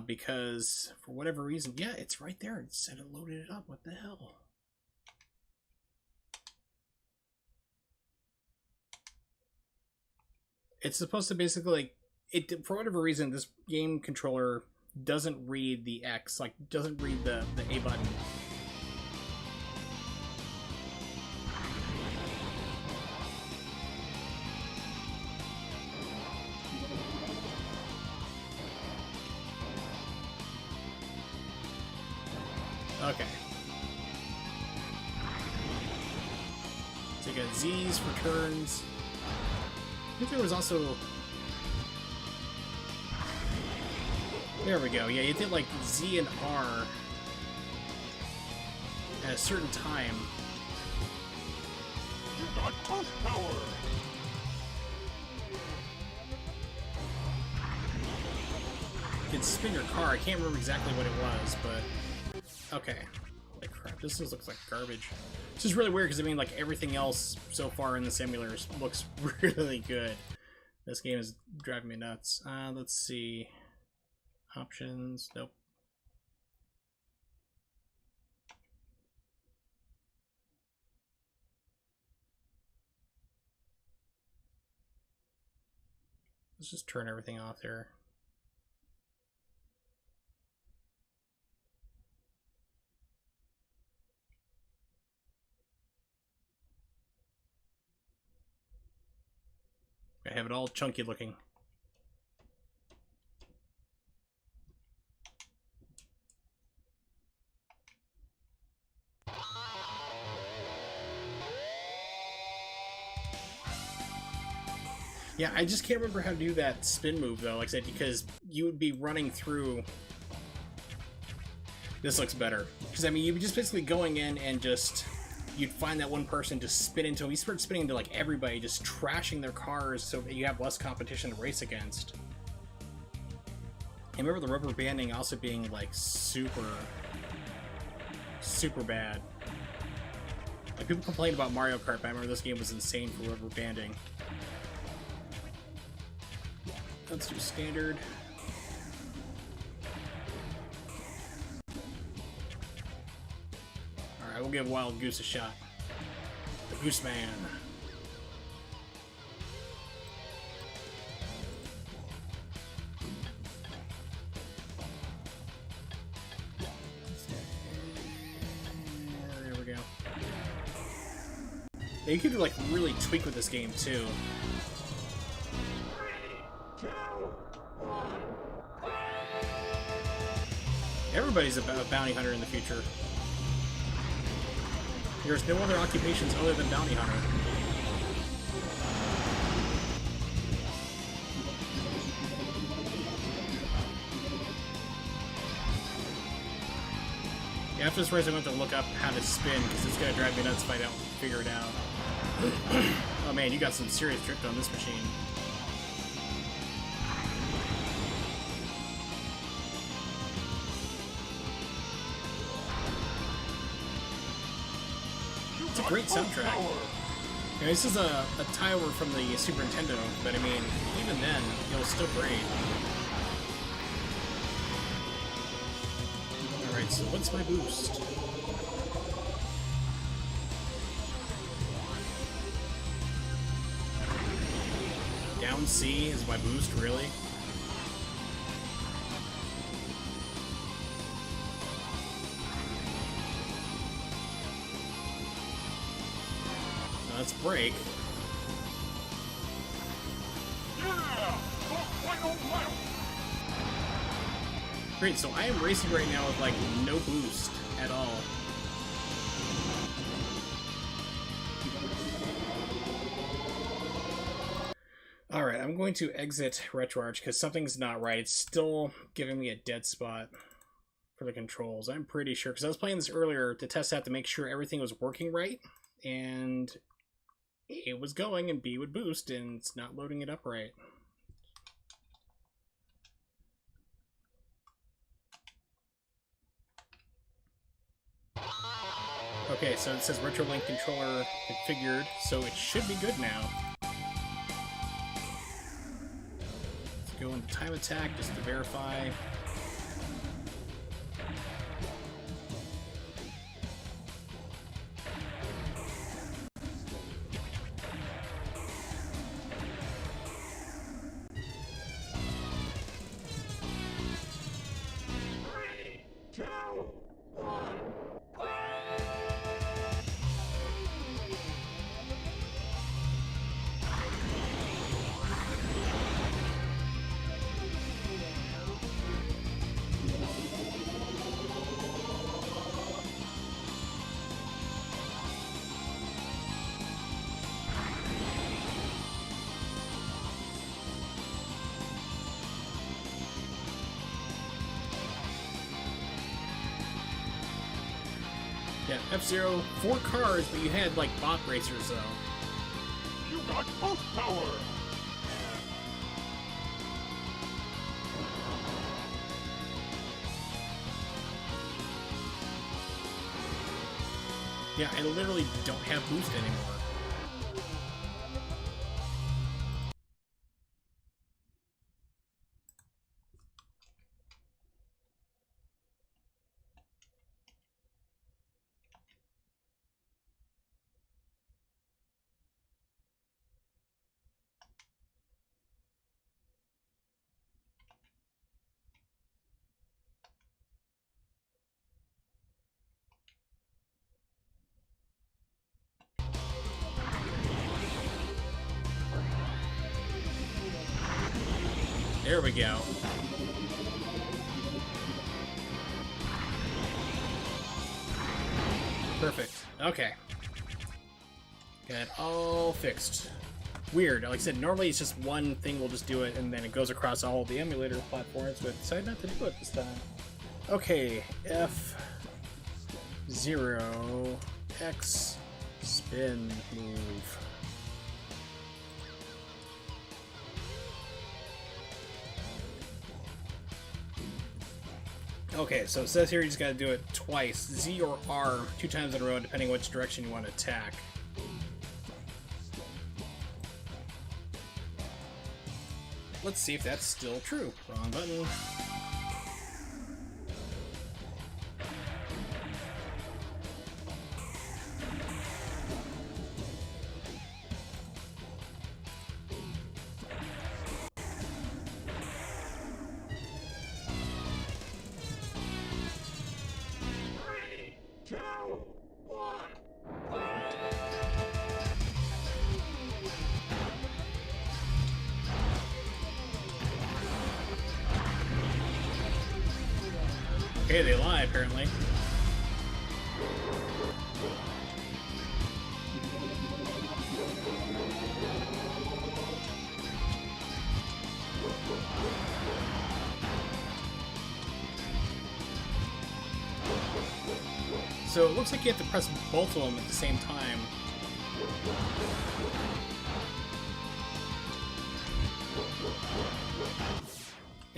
because for whatever reason, yeah, it's right there. It said it loaded it up. What the hell? It's supposed to basically like for whatever reason, this game controller doesn't read the X, like doesn't read the A button. Okay. So you got Z's for turns. I think there was also... There we go. Yeah, you did like Z and R at a certain time. You got toast power! You can spin your car. I can't remember exactly what it was, but... Okay. Holy crap, this looks like garbage. This is really weird because, I mean, like, everything else so far in the simulators looks really good. This game is driving me nuts. Let's see... Options, nope. Let's just turn everything off there. have it all chunky looking. Yeah, I just can't remember how to do that spin move, though, like I said, because you would be running through... This looks better. Because, I mean, you'd be just basically going in and just... You'd find that one person to spin into... You start spinning into, like, everybody, just trashing their cars so that you have less competition to race against. I remember the rubber banding also being, like, super bad. Like, people complained about Mario Kart, but I remember this game was insane for rubber banding. Let's do standard. Alright, we'll give Wild Goose a shot. The Goose Man. There we go. Yeah, you could like really tweak with this game too. Everybody's a bounty hunter in the future. There's no other occupations other than bounty hunter. Yeah, after this race, I'm going to look up how to spin because it's going to drive me nuts if I don't figure it out. Oh man, you got some serious drift on this machine. It's a great soundtrack. You know, this is a title from the Super Nintendo, but I mean, even then, it was still great. Alright, so what's my boost? Down C is my boost, really? Let's break. Great, so I am racing right now with like no boost at all. Alright, I'm going to exit RetroArch because something's not right. It's still giving me a dead spot for the controls. I'm pretty sure, because I was playing this earlier to test out to make sure everything was working right, and it was going and B would boost and it's not loading it up right. Okay, so it says RetroLink controller configured, so it should be good now. Let's go into time attack just to verify. Yeah, F-Zero, 4 cars, but you had, like, bot racers, though. You got boost power! Yeah, I literally don't have boost anymore. There we go. Perfect. Okay. Got it all fixed. Weird. Like I said, normally it's just one thing will just do it, and then it goes across all the emulator platforms, but decided not to do it this time. Okay, F0 X spin move. Okay, so it says here you just gotta do it twice, Z or R, 2 times in a row, depending which direction you want to attack. Let's see if that's still true. Wrong button. Okay, they lie, apparently. So it looks like you have to press both of them at the same time.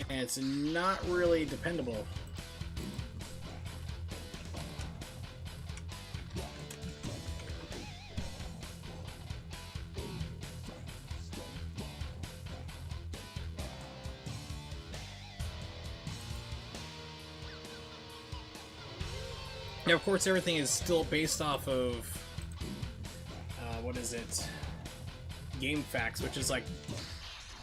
And it's not really dependable. Now, of course, everything is still based off of, what is it? GameFAQs, which is like,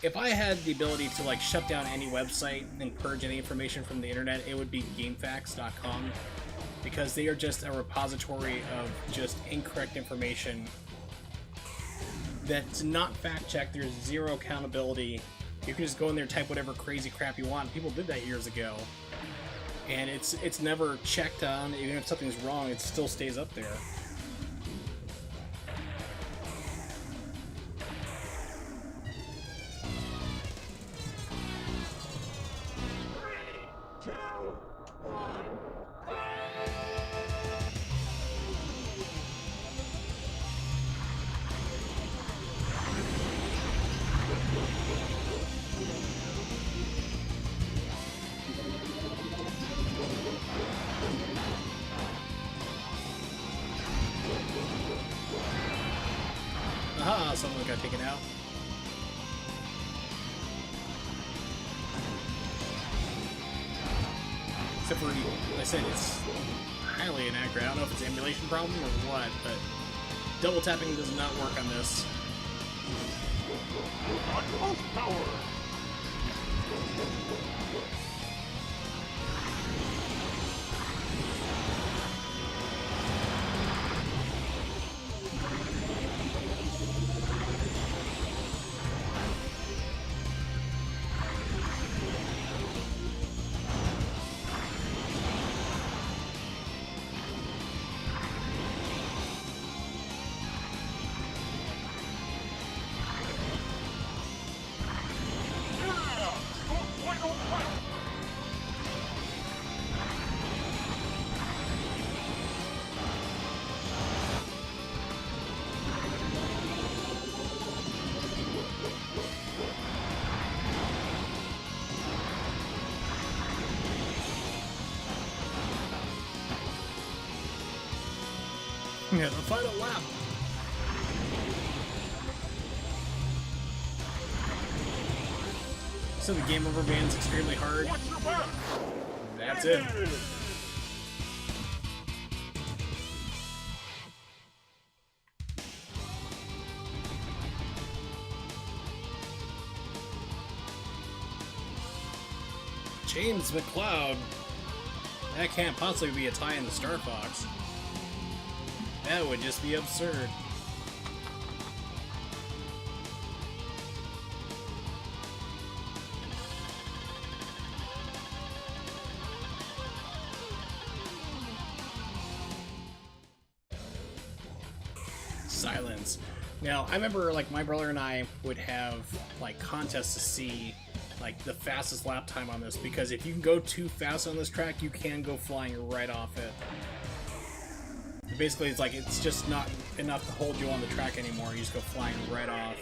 if I had the ability to like shut down any website and purge any information from the internet, it would be GameFAQs.com, because they are just a repository of just incorrect information that's not fact-checked. There's zero accountability. You can just go in there and type whatever crazy crap you want. People did that years ago. And it's never checked on. Even if something's wrong, it still stays up there. Aha, someone got taken out. Except for, like I said, it's highly inaccurate. I don't know if it's an emulation problem or what, but double tapping does not work on this. Yeah, the final lap. So the game over band's extremely hard. That's it. James McCloud. That can't possibly be a tie in the Star Fox. That would just be absurd. Silence. Now, I remember, like, my brother and I would have, like, contests to see, like, the fastest lap time on this, because if you can go too fast on this track, you can go flying right off it. Basically, it's like, it's just not enough to hold you on the track anymore. You just go flying right off.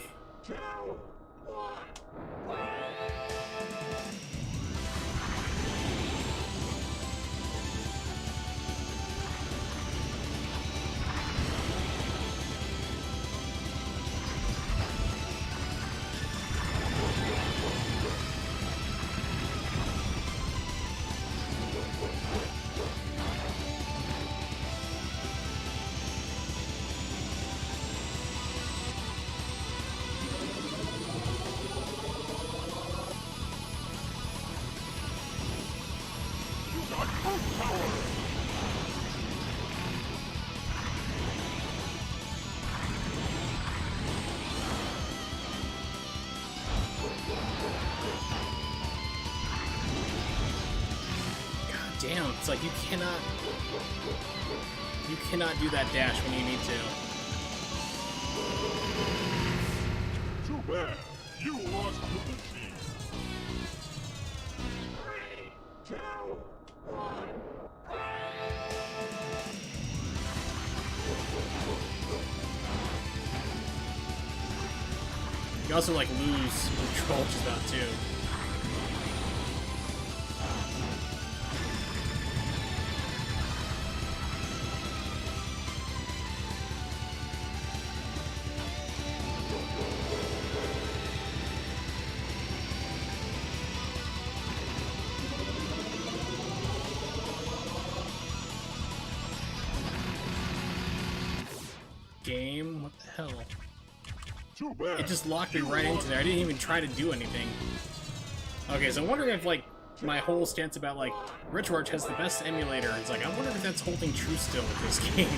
Damn, it's like you cannot do that dash when you need to. Too bad. You lost to the team. 3, 2, 1. You also like lose control just about too. Game? What the hell? Too bad. It just locked me right into there. I didn't even try to do anything. Okay, so I'm wondering if, like, my whole stance about, like, RetroArch has the best emulator. It's like, I wonder if that's holding true still with this game.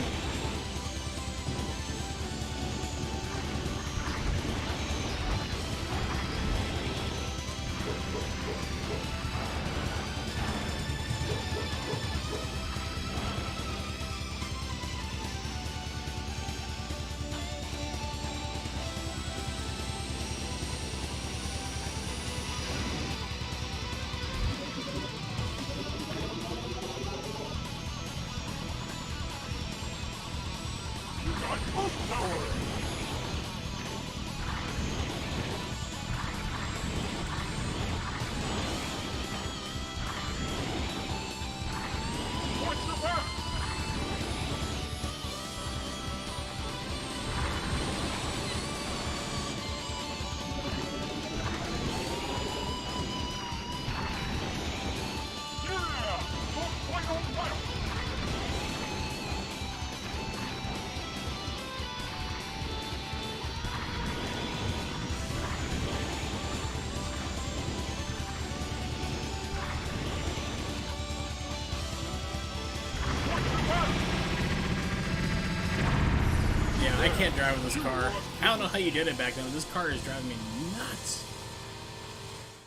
I can't drive in this car. I don't know how you did it back then, but this car is driving me nuts.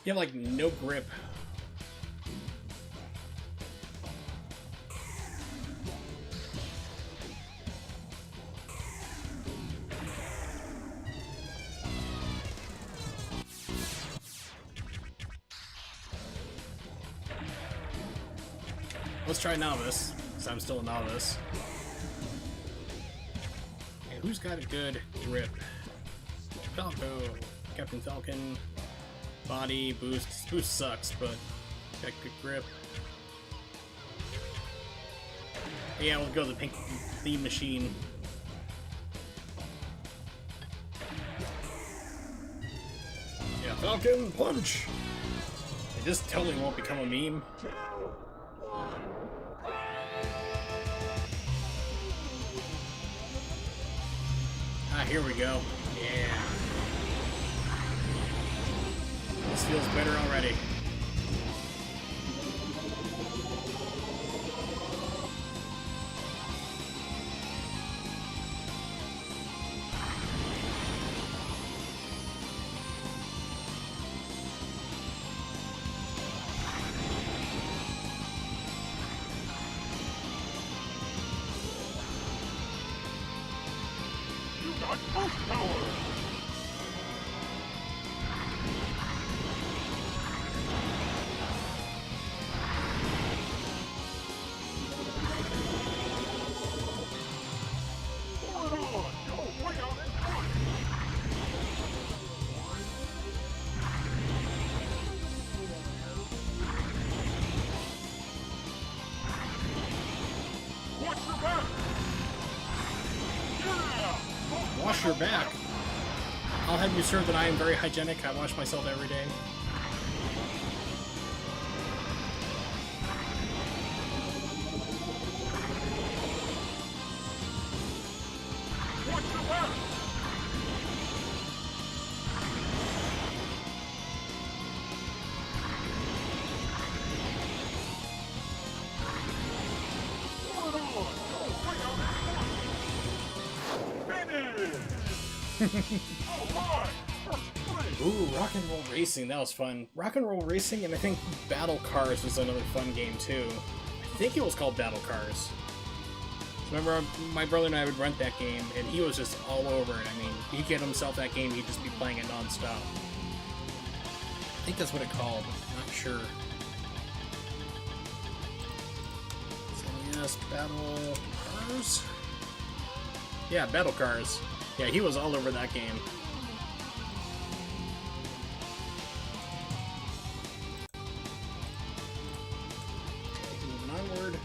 You have, like, no grip. Let's try novice, because I'm still a novice. Who's got a good grip? Falco, Captain Falcon, body, boost. Boost sucks, but got good grip. Yeah, we'll go the pink theme machine. Yeah, Falcon punch! It just totally won't become a meme. Ah, here we go. Yeah. This feels better already. Josh, you're back. I'll have you served that I am very hygienic. I wash myself every day. Watch your back! Hold on! Bring out the finish! Alright! First place! Ooh, Rock and Roll Racing, that was fun. Rock and Roll Racing, and I think Battle Cars was another fun game too. I think it was called Battle Cars. Remember, my brother and I would rent that game, and he was just all over it. I mean, he'd get himself that game, he'd just be playing it non-stop. I think that's what it called. I'm not sure. So yes, Battle Cars? Yeah, Battle Cars. Yeah, he was all over that game. Okay, moving onward.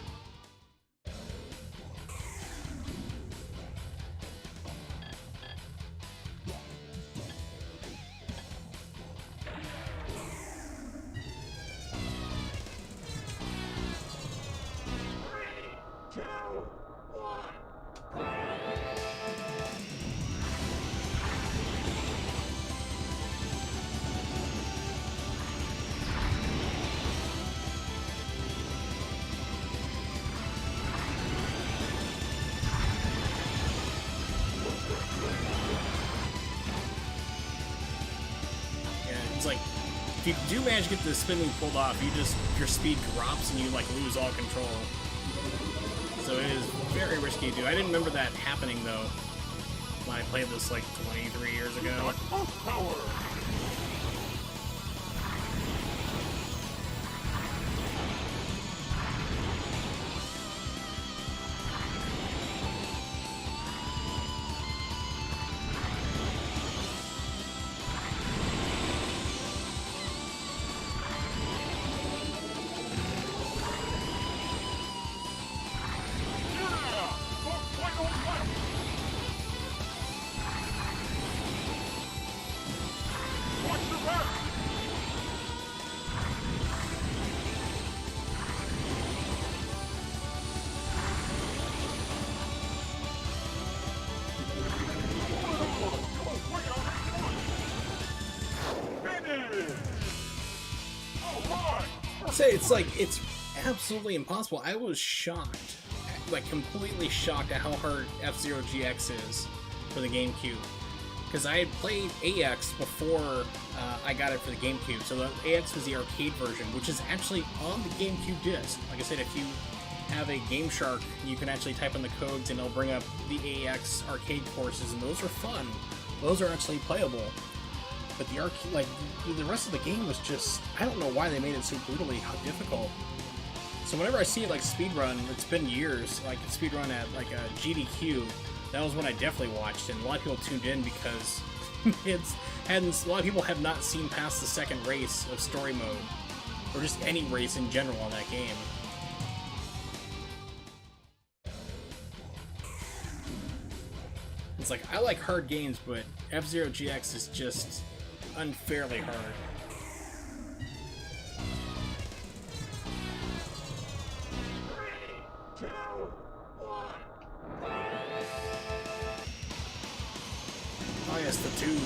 It's like, if you do manage to get the spin move pulled off, your speed drops and you like lose all control. So it is very risky to do. I didn't remember that happening though when I played this like 23 years ago. Power! Say it's absolutely impossible. I was shocked, like completely shocked at how hard F-Zero GX is for the GameCube. Because I had played AX before I got it for the GameCube, so the AX was the arcade version, which is actually on the GameCube disc. Like I said, if you have a Game Shark, you can actually type in the codes and it'll bring up the AX arcade courses, and those are fun. Those are actually playable. But the arcade, like the rest of the game was just, I don't know why they made it so brutally difficult. So whenever I see like speedrun, it's been years, like speedrun at like a GDQ, that was when I definitely watched, and a lot of people tuned in because a lot of people have not seen past the second race of story mode, or just any race in general in that game. It's like, I like hard games, but F-Zero GX is just unfairly hard. Oh yes, the tube.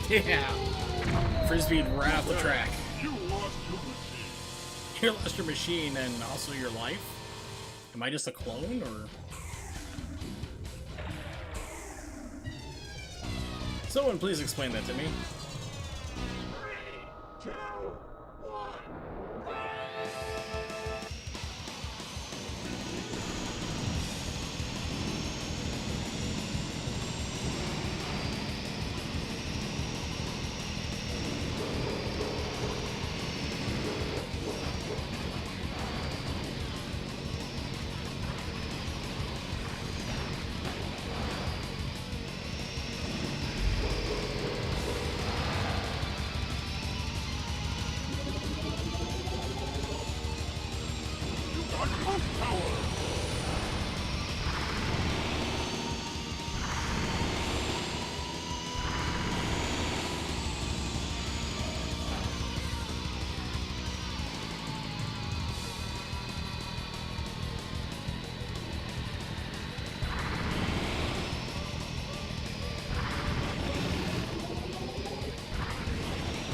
Yeah. Frisbeed right off the track. You lost your machine. You lost your machine and also your life? Am I just a clone, or...? Someone please explain that to me. 3, 2, 1. You got boost power.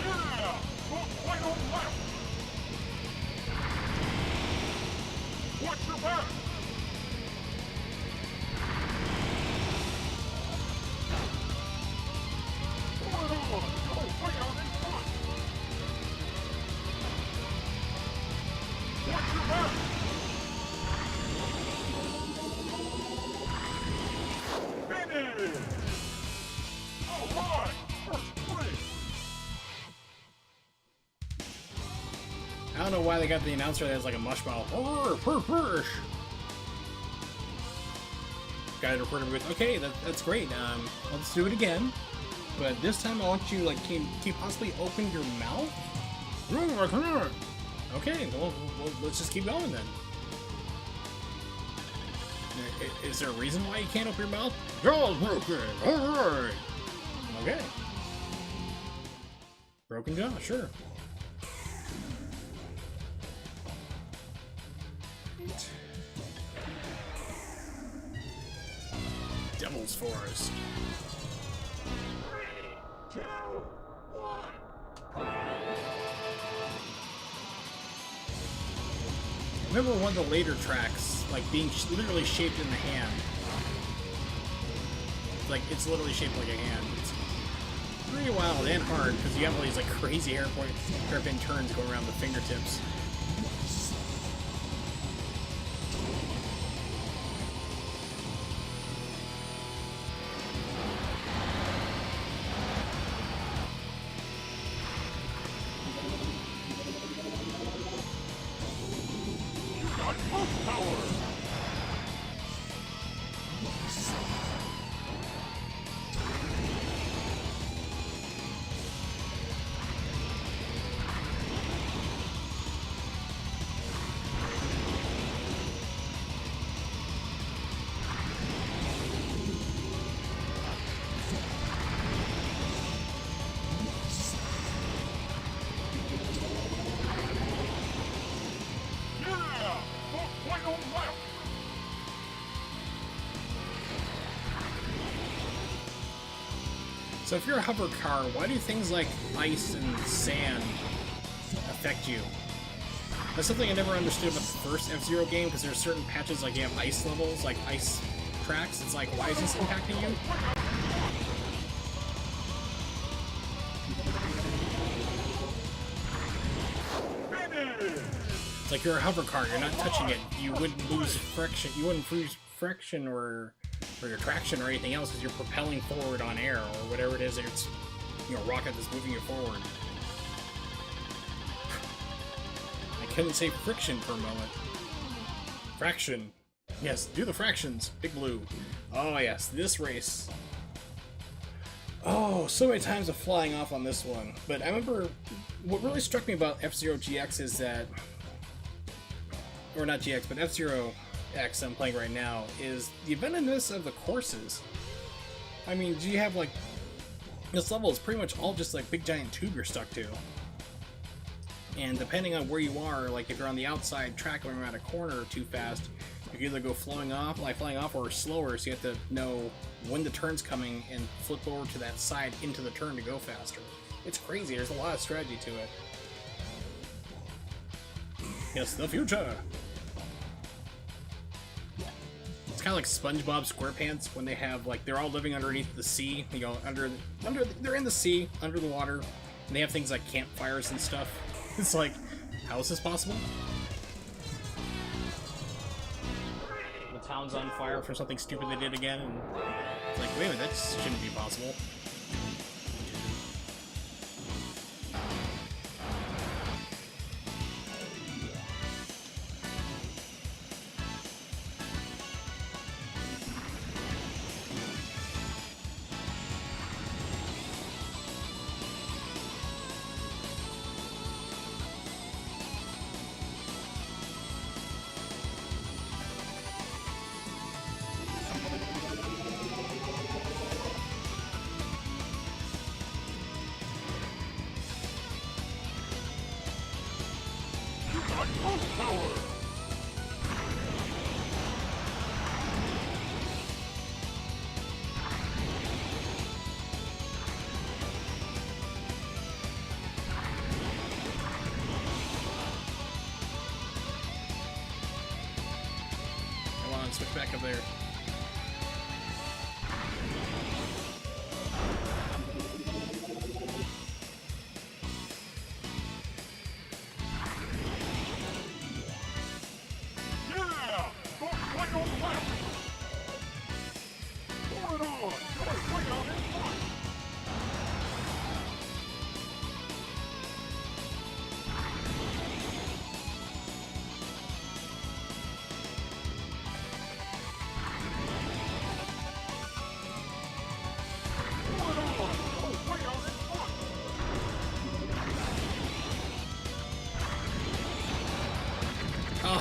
Yeah! Final lap! Watch your back! Pull it on! Go way out in front! Watch your back! Finish! Alright! First place! I don't know why they got the announcer that has like a mushmouth. Guy reported with, okay, that's great. Let's do it again, but this time I want you like can you possibly open your mouth? Okay, well let's just keep going then. Is there a reason why you can't open your mouth? Jaw's broken. All right. Okay. Broken jaw, sure. Devil's Forest. 3, 2, 1. Remember one of the later tracks, like being literally shaped in the hand. Like it's literally shaped like a hand. It's pretty wild and hard because you have all these like crazy hairpin turns going around the fingertips. You got boost power. Yeah! Final lap! So if you're a hover car, why do things like ice and sand affect you? That's something I never understood about the first F-Zero game, because there's certain patches like you have ice levels, like ice tracks. It's like, why is this impacting you? Finish! It's like you're a hover car, you're not touching it. You wouldn't lose friction. You wouldn't lose friction or your traction or anything else because you're propelling forward on air or whatever it is. It's rocket that's moving you forward. I couldn't say friction for a moment. Fraction. Yes, do the fractions. Big Blue. Oh yes, this race. Oh, so many times of flying off on this one. But I remember what really struck me about F-Zero GX is that, or not GX, but F-Zero X I'm playing right now, is the inventiveness of the courses. I mean, do you have like, this level is pretty much all just like big giant tube you're stuck to. And depending on where you are, like if you're on the outside track going around a corner too fast, You can either go flying off, or slower, so you have to know when the turn's coming and flip over to that side into the turn to go faster. It's crazy. There's a lot of strategy to it. Yes, the future. It's kind of like SpongeBob SquarePants when they have like they're all living underneath the sea. You know, they're in the sea, under the water, and they have things like campfires and stuff. It's like, how is this possible? The town's on fire for something stupid they did again, and it's like, wait a minute, that shouldn't be possible. Switch back up there. Yeah! Don't fight on the left! Pour it on! You're way out in front!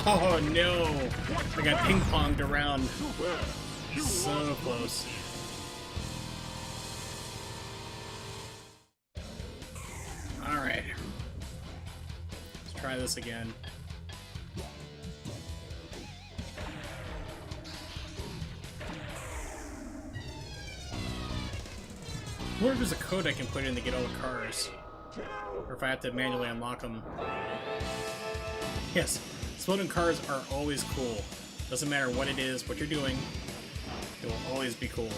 Oh no! I got ping-ponged around. So close. Alright. Let's try this again. I wonder if there's a code I can put in to get all the cars. Or if I have to manually unlock them. Yes. Exploding cars are always cool. Doesn't matter what it is, what you're doing, it will always be cool.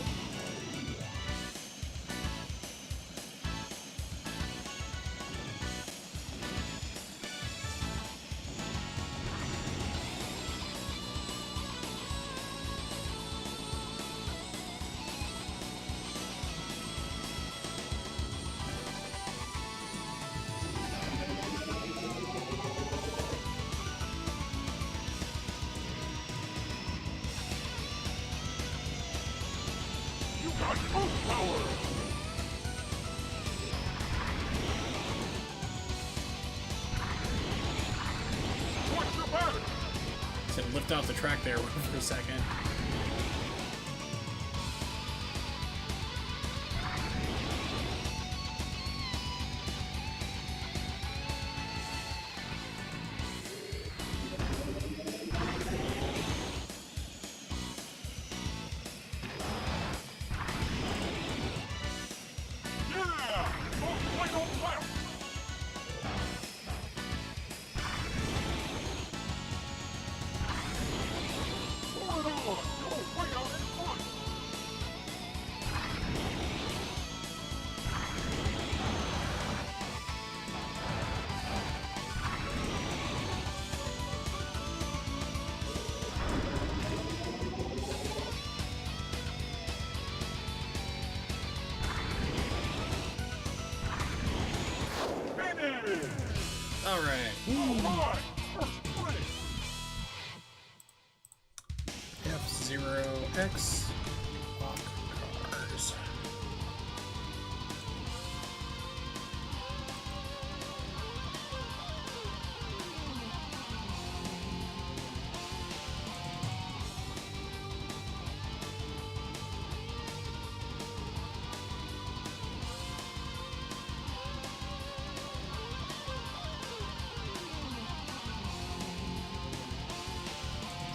Lift off the track there for a second. Alright. F-Zero-X. Lock cars.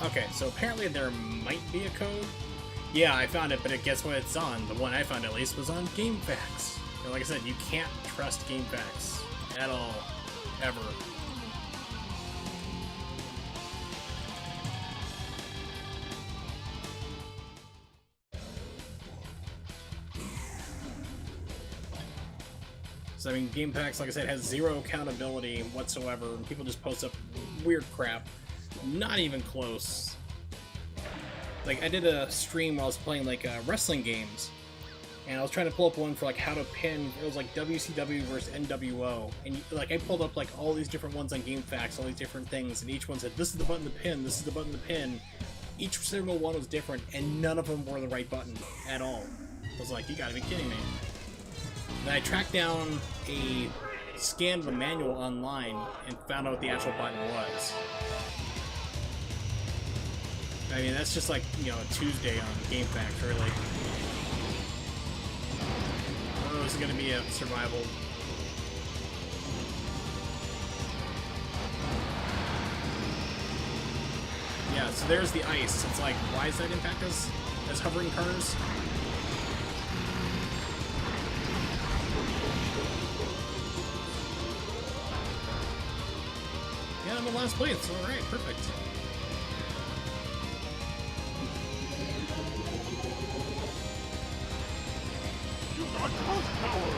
Okay, so apparently there might be a code. Yeah, I found it, but guess what it's on? The one I found at least was on GameFAQs. And like I said, you can't trust GameFAQs at all, ever. So I mean, GameFAQs, like I said, has zero accountability whatsoever, and people just post up weird crap. Not even close. Like, I did a stream while I was playing, like, wrestling games, and I was trying to pull up one for, like, how to pin. It was, like, WCW versus NWO, and, like, I pulled up, like, all these different ones on GameFAQs, all these different things, and each one said, this is the button to pin, this is the button to pin. Each single one was different, and none of them were the right button at all. I was like, you gotta be kidding me. Then I tracked down a scan of the manual online and found out what the actual button was. I mean, that's just like, you know, a Tuesday on GameFAQs, really. Oh, this is gonna be a survival. Yeah, so there's the ice. It's like, why does that impact us as hovering cars? Yeah, I'm in last place. Alright, perfect. You got Ghost Power!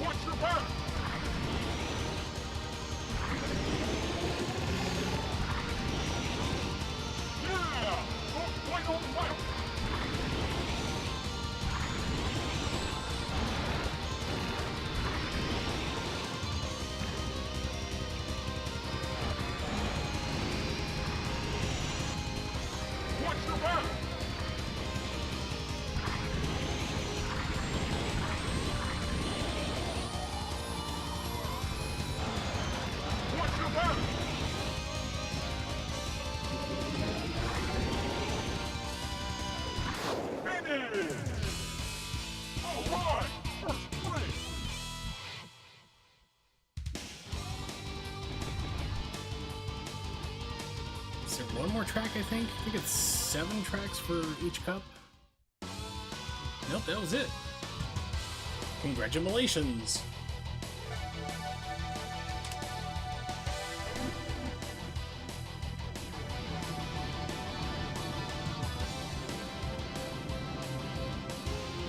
Watch your back! Yeah! Go right on left! Watch your back! Watch your back! Finish! Alright! First place! Is there one more track, I think? I think it's 7 tracks for each cup. Nope, that was it. Congratulations!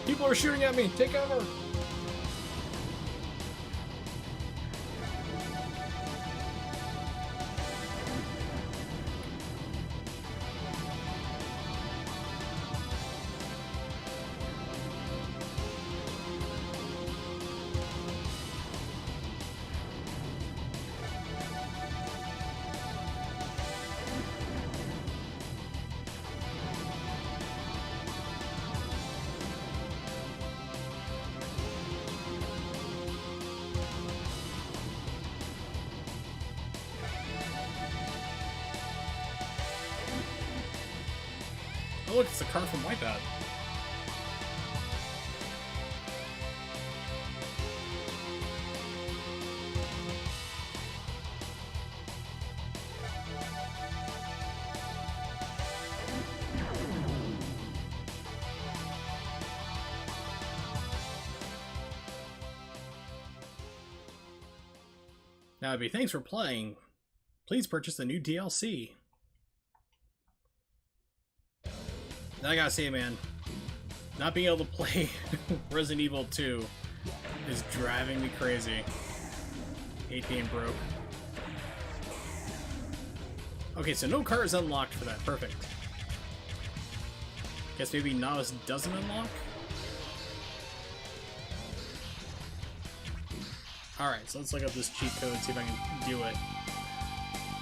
People are shooting at me! Take cover! Oh look, it's the car from Wipeout. Now, it'd be thanks for playing. Please purchase the new DLC. I gotta say, man, not being able to play Resident Evil 2 is driving me crazy. Hate being broke. Okay, so no car is unlocked for that. Perfect. Guess maybe Novice doesn't unlock? Alright, so let's look up this cheat code, see if I can do it.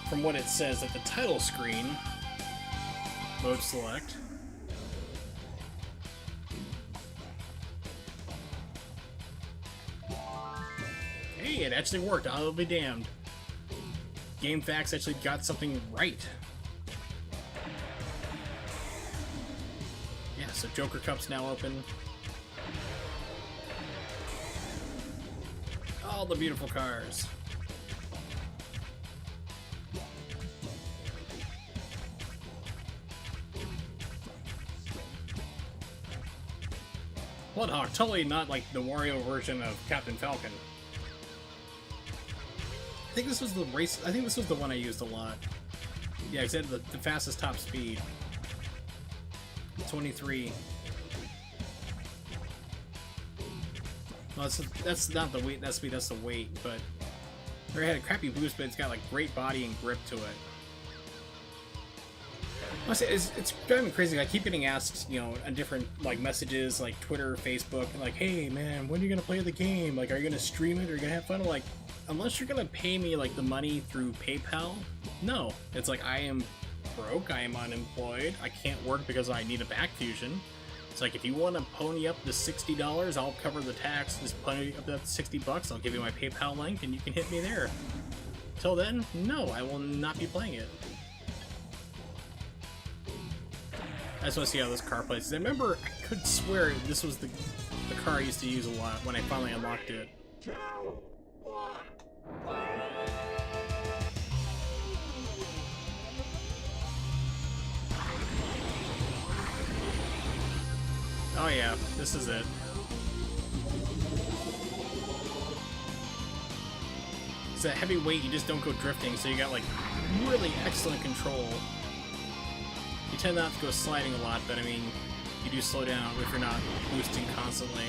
From what it says at the title screen, mode select. Hey, it actually worked. I'll be damned. GameFAQs actually got something right. Yeah, so Joker Cup's now open. All the beautiful cars. Bloodhawk, totally not like the Wario version of Captain Falcon. I think this was the race. I think this was the one I used a lot. Yeah, I said the fastest top speed. 23. Well, that's not the weight. That's speed. That's the weight. But it had a crappy boost, but it's got like great body and grip to it. Honestly, it's driving me crazy. I keep getting asked, you know, on different like messages, like Twitter, Facebook, and like, "Hey, man, when are you gonna play the game? Like, are you gonna stream it? Are you gonna have fun?" I'm like, unless you're gonna pay me like the money through PayPal, no. It's like I am broke. I am unemployed. I can't work because I need a back fusion. It's like if you want to pony up the $60, I'll cover the tax. Just pony up that $60. I'll give you my PayPal link, and you can hit me there. Till then, no, I will not be playing it. I just want to see how this car plays. I remember, I could swear this was the car I used to use a lot when I finally unlocked it. Oh yeah, this is it. It's a heavy weight, you just don't go drifting, so you got like really excellent control. You tend not to go sliding a lot, but I mean, you do slow down if you're not boosting constantly.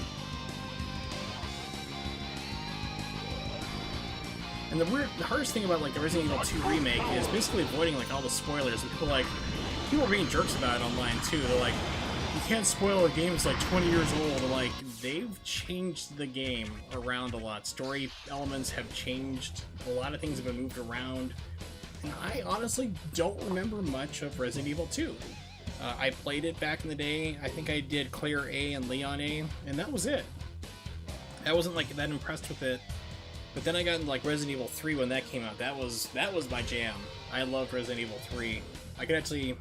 And the hardest thing about like the Resident Evil 2 remake is basically avoiding like all the spoilers. And people are being jerks about it online too. They're like, you can't spoil a game that's like 20 years old. Like, they've changed the game around a lot. Story elements have changed. A lot of things have been moved around. And I honestly don't remember much of Resident Evil 2. I played it back in the day. I think I did Claire A and Leon A, and that was it. I wasn't like that impressed with it. But then I got into like Resident Evil 3 when that came out. That was my jam. I loved Resident Evil 3. I could actually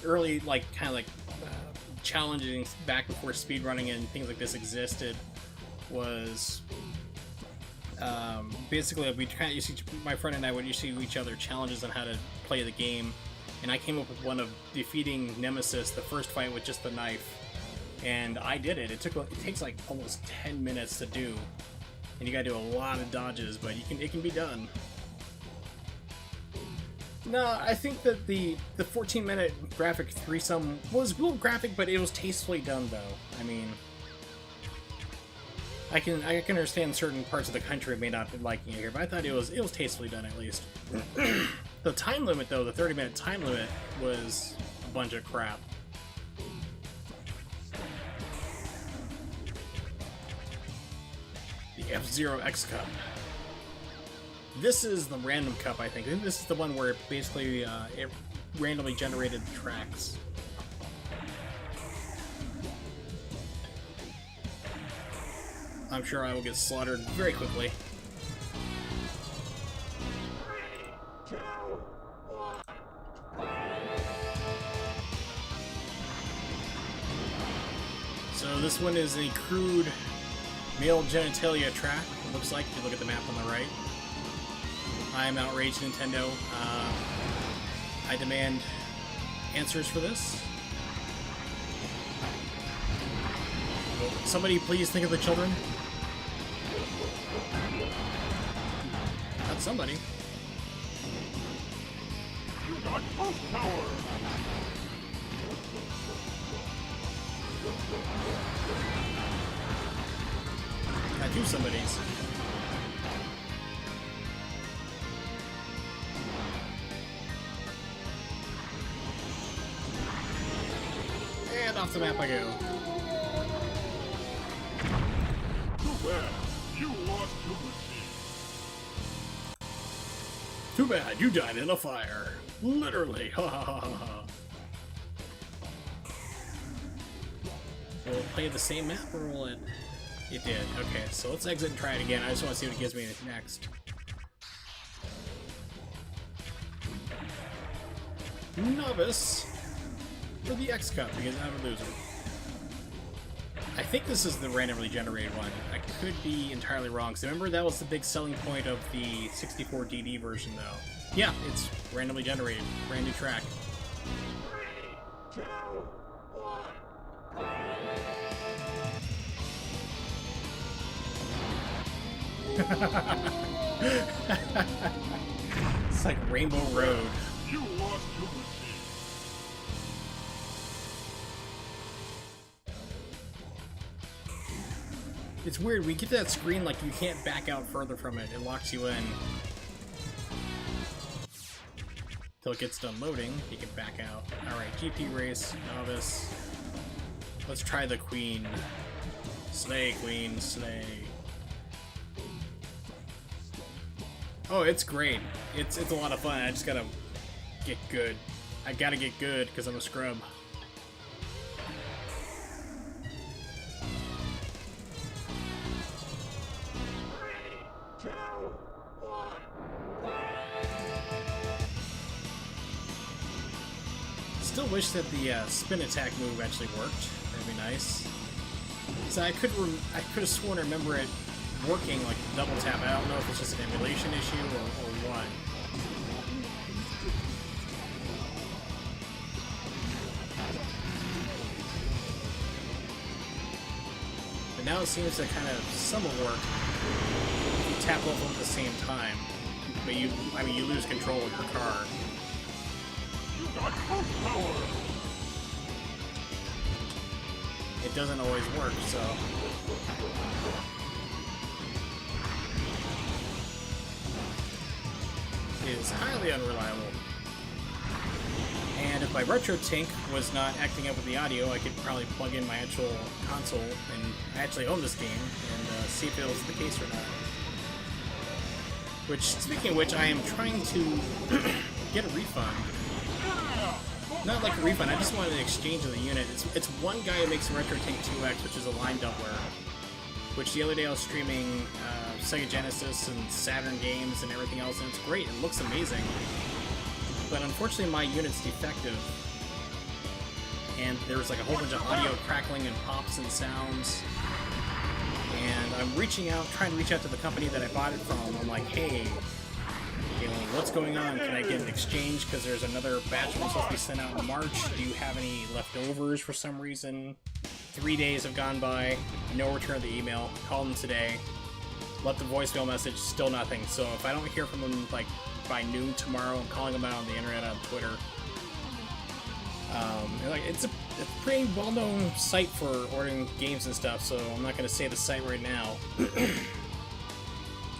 early like kind of like challenging back before speedrunning and things like this existed was basically we kind of my friend and I would usually do each other challenges on how to play the game, and I came up with one of defeating Nemesis the first fight with just the knife, and I did it. It takes like almost 10 minutes to do, and you gotta do a lot of dodges, but it can be done. No, I think that the 14-minute graphic threesome was a little graphic, but it was tastefully done, though. I mean, I can understand certain parts of the country may not be liking it here, but I thought it was tastefully done at least. The time limit, though, the 30-minute time limit was a bunch of crap. The F-Zero X Cup. This is the random cup, I think. This is the one where it basically it randomly generated the tracks. I'm sure I will get slaughtered very quickly. So this one is a crude male genitalia track, it looks like, if you look at the map on the right. I am outraged, Nintendo. I demand answers for this. Somebody please think of the children. That's somebody. You got pulse power! Got two somebodies. And off the map I go. Too bad. You lost your machine. Too bad, you died in a fire. Literally. Ha ha ha ha ha. We'll play the same map or will it? It did. Okay, so let's exit and try it again. I just want to see what it gives me next. Novice for the X Cup because I'm a loser. I think this is the randomly generated one. I could be entirely wrong. So remember that was the big selling point of the 64DD version, though. Yeah, it's randomly generated. Brand new track. 3, 2, 1. It's like Rainbow Road. You lost your machine. It's weird, we get to that screen like you can't back out further from it. It locks you in. Till it gets done loading, you can back out. Alright, GP race, novice. Let's try the queen. Slay, queen, slay. Oh, it's great. It's a lot of fun. I just gotta get good. I gotta get good because I'm a scrub. Still wish that the spin attack move actually worked. That'd be nice. So I could have sworn I remember it working like double tap. I don't know if it's just an emulation issue or what. But now it seems to kind of somewhat work if you tap both of them at the same time. But you lose control of your car. You got full power. It doesn't always work, so. It is highly unreliable. And if my RetroTink was not acting up with the audio, I could probably plug in my actual console and actually own this game and see if it was the case or not. Which, speaking of which, I am trying to get a refund. Not like a refund, I just wanted an exchange of the unit. It's one guy who makes a RetroTink 2X, which is a line doubler. Which the other day I was streaming Sega Genesis and Saturn games and everything else, and it's great. It looks amazing. But unfortunately my unit's defective. And there's like a whole bunch of audio crackling and pops and sounds. And I'm trying to reach out to the company that I bought it from. I'm like, hey, what's going on? Can I get an exchange? Because there's another batch that's supposed to be sent out in March. Do you have any leftovers for some reason? 3 days have gone by, no return of the email. Called them today, left a voicemail message, still nothing. So if I don't hear from them like by noon tomorrow, I'm calling them out on the internet, on Twitter. Like it's a pretty well-known site for ordering games and stuff, so I'm not going to say the site right now.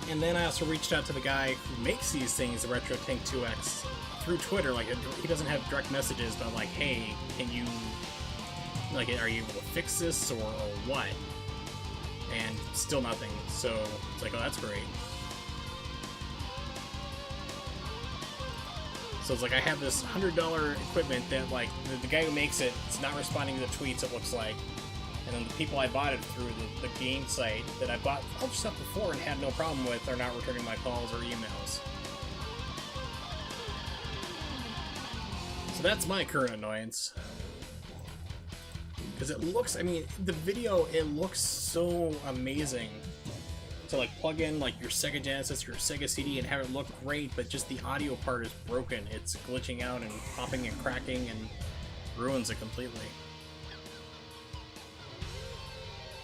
And then I also reached out to the guy who makes these things, the RetroTink 2X, through Twitter. Like, he doesn't have direct messages, but like, hey, can you, like, are you able to fix this or what? And still nothing. So it's like, oh, that's great. So it's like I have this $100 equipment that, like, the guy who makes it is not responding to the tweets, it looks like. And then the people I bought it through, the game site that I bought all the stuff before and had no problem with, are not returning my calls or emails. So that's my current annoyance. Because it looks, I mean, the video, it looks so amazing to like plug in like your Sega Genesis, your Sega CD and have it look great, but just the audio part is broken. It's glitching out and popping and cracking and ruins it completely.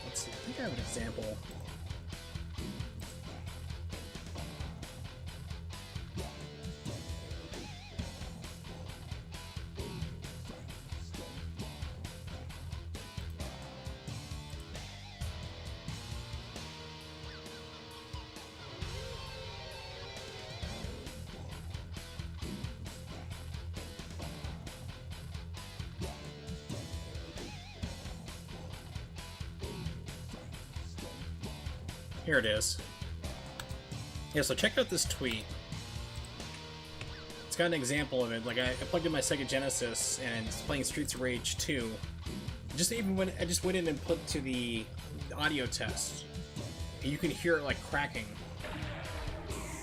Let's see, I think I have an example. Here it is. Yeah, so check out this tweet. It's got an example of it. Like, I plugged in my Sega Genesis, and it's playing Streets of Rage 2. Just even when I just went in and put to the audio test, and you can hear it like cracking.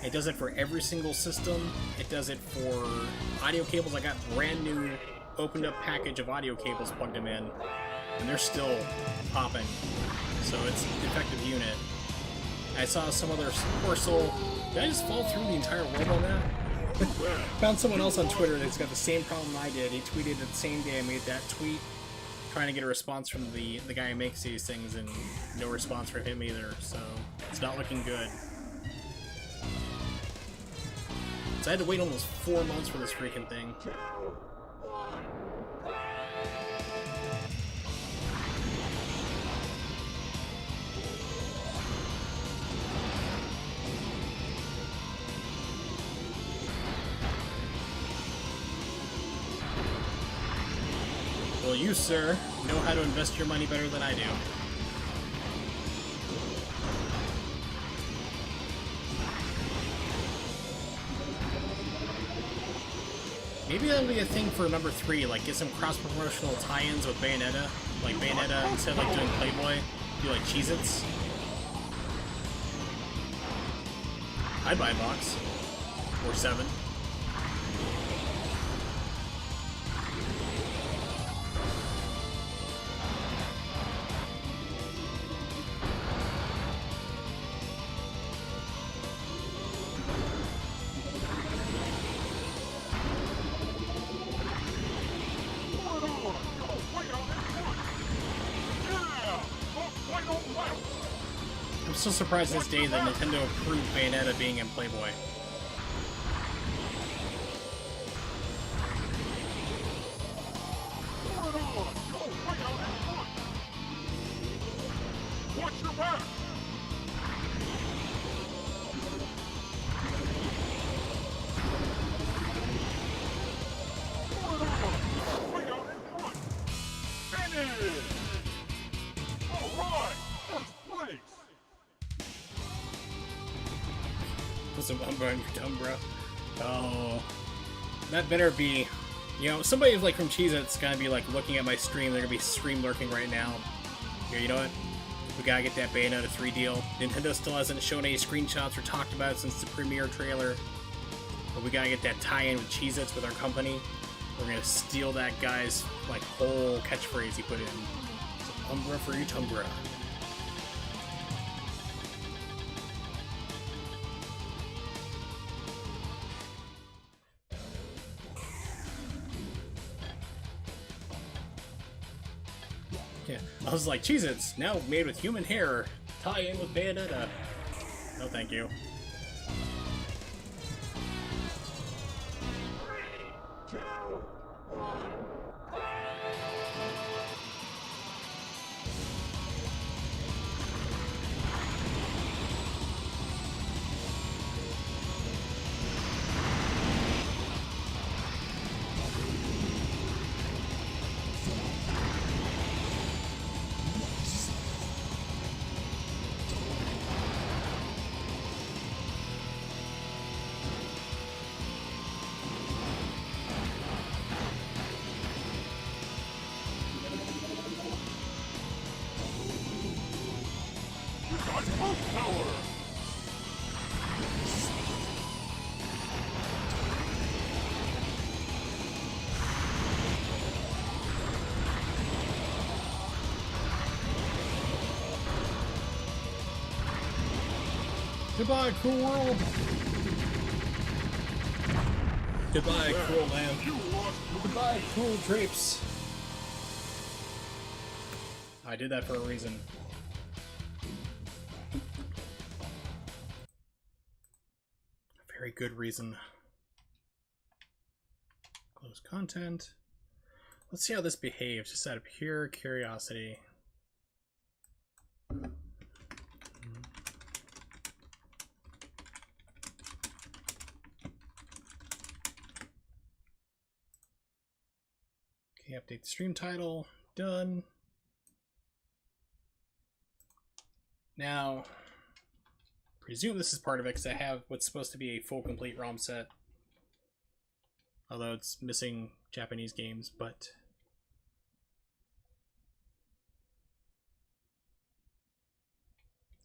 It does it for every single system. It does it for audio cables. I got brand new opened up package of audio cables, plugged them in, and they're still popping. So it's an effective unit. I saw some other poor soul. Did I just fall through the entire world on that? Found someone else on Twitter that's got the same problem I did. He tweeted it the same day I made that tweet, trying to get a response from the guy who makes these things, and no response from him either. So it's not looking good. So I had to wait almost 4 months for this freaking thing. Well, you, sir, know how to invest your money better than I do. Maybe that'll be a thing for number 3, like get some cross-promotional tie-ins with Bayonetta. Like Bayonetta, instead of like doing Playboy, do like Cheez-Its. I'd buy a box. Or 7. I'm so surprised this day that Nintendo approved Bayonetta being in Playboy. Watch your back! Way out in front! Finish! Alright! First place! Put some Umbra on your tongue, bro. Oh. That better be... You know, somebody like from Cheez-It's gonna be like looking at my stream, they're gonna be stream lurking right now. Here, you know what? We gotta get that Bayonetta 3 deal. Nintendo still hasn't shown any screenshots or talked about it since the premiere trailer. But we gotta get that tie-in with Cheez-Its with our company. We're gonna steal that guy's like whole catchphrase he put in. So, Umbra for your Tumbra. Yeah, I was like, Cheez-Its, now made with human hair. Tie in with Bayonetta. No, thank you. Power! Goodbye, cruel world. Goodbye, cruel land. Goodbye, cruel drapes. I did that for a reason. A very good reason. Close content. Let's see how this behaves, just out of pure curiosity. Okay, update the stream title. Done. Now, presume this is part of it because I have what's supposed to be a full complete ROM set. Although it's missing Japanese games, but...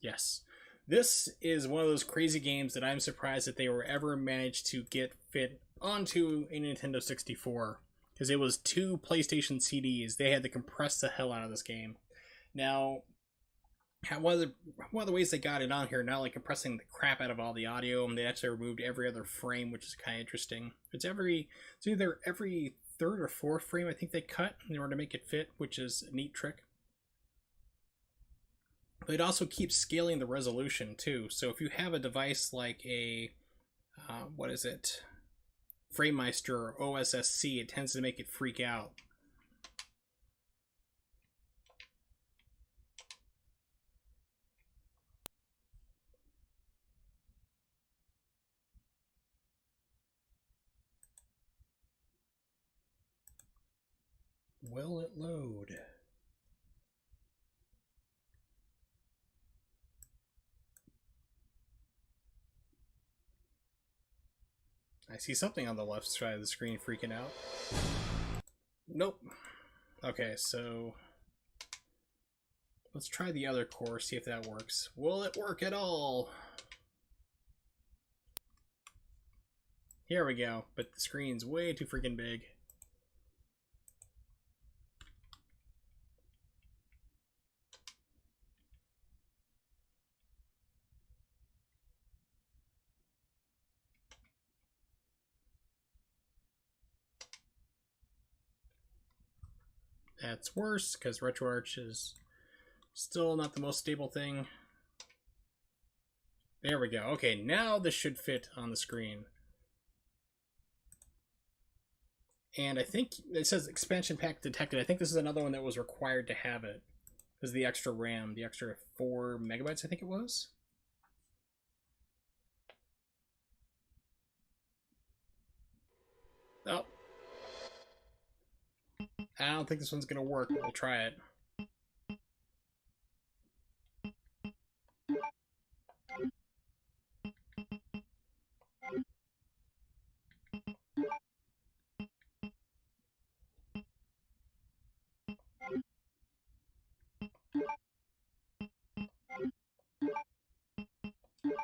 Yes. This is one of those crazy games that I'm surprised that they were ever managed to get fit onto a Nintendo 64. Because it was 2 PlayStation CDs. They had to compress the hell out of this game. Now, one of the ways they got it on here, not like compressing the crap out of all the audio, and they actually removed every other frame, which is kind of interesting. It's either every third or fourth frame I think they cut in order to make it fit, which is a neat trick. But it also keeps scaling the resolution too. So if you have a device like a FrameMeister or OSSC, it tends to make it freak out. Will it load? I see something on the left side of the screen freaking out. Nope. Okay, so let's try the other core, see if that works. Will it work at all? Here we go, but the screen's way too freaking big. That's worse, because RetroArch is still not the most stable thing. There we go. Okay, now this should fit on the screen. And I think it says expansion pack detected. I think this is another one that was required to have it. This is the extra RAM, the extra 4 megabytes, I think it was. Oh. I don't think this one's gonna work, but we'll try it.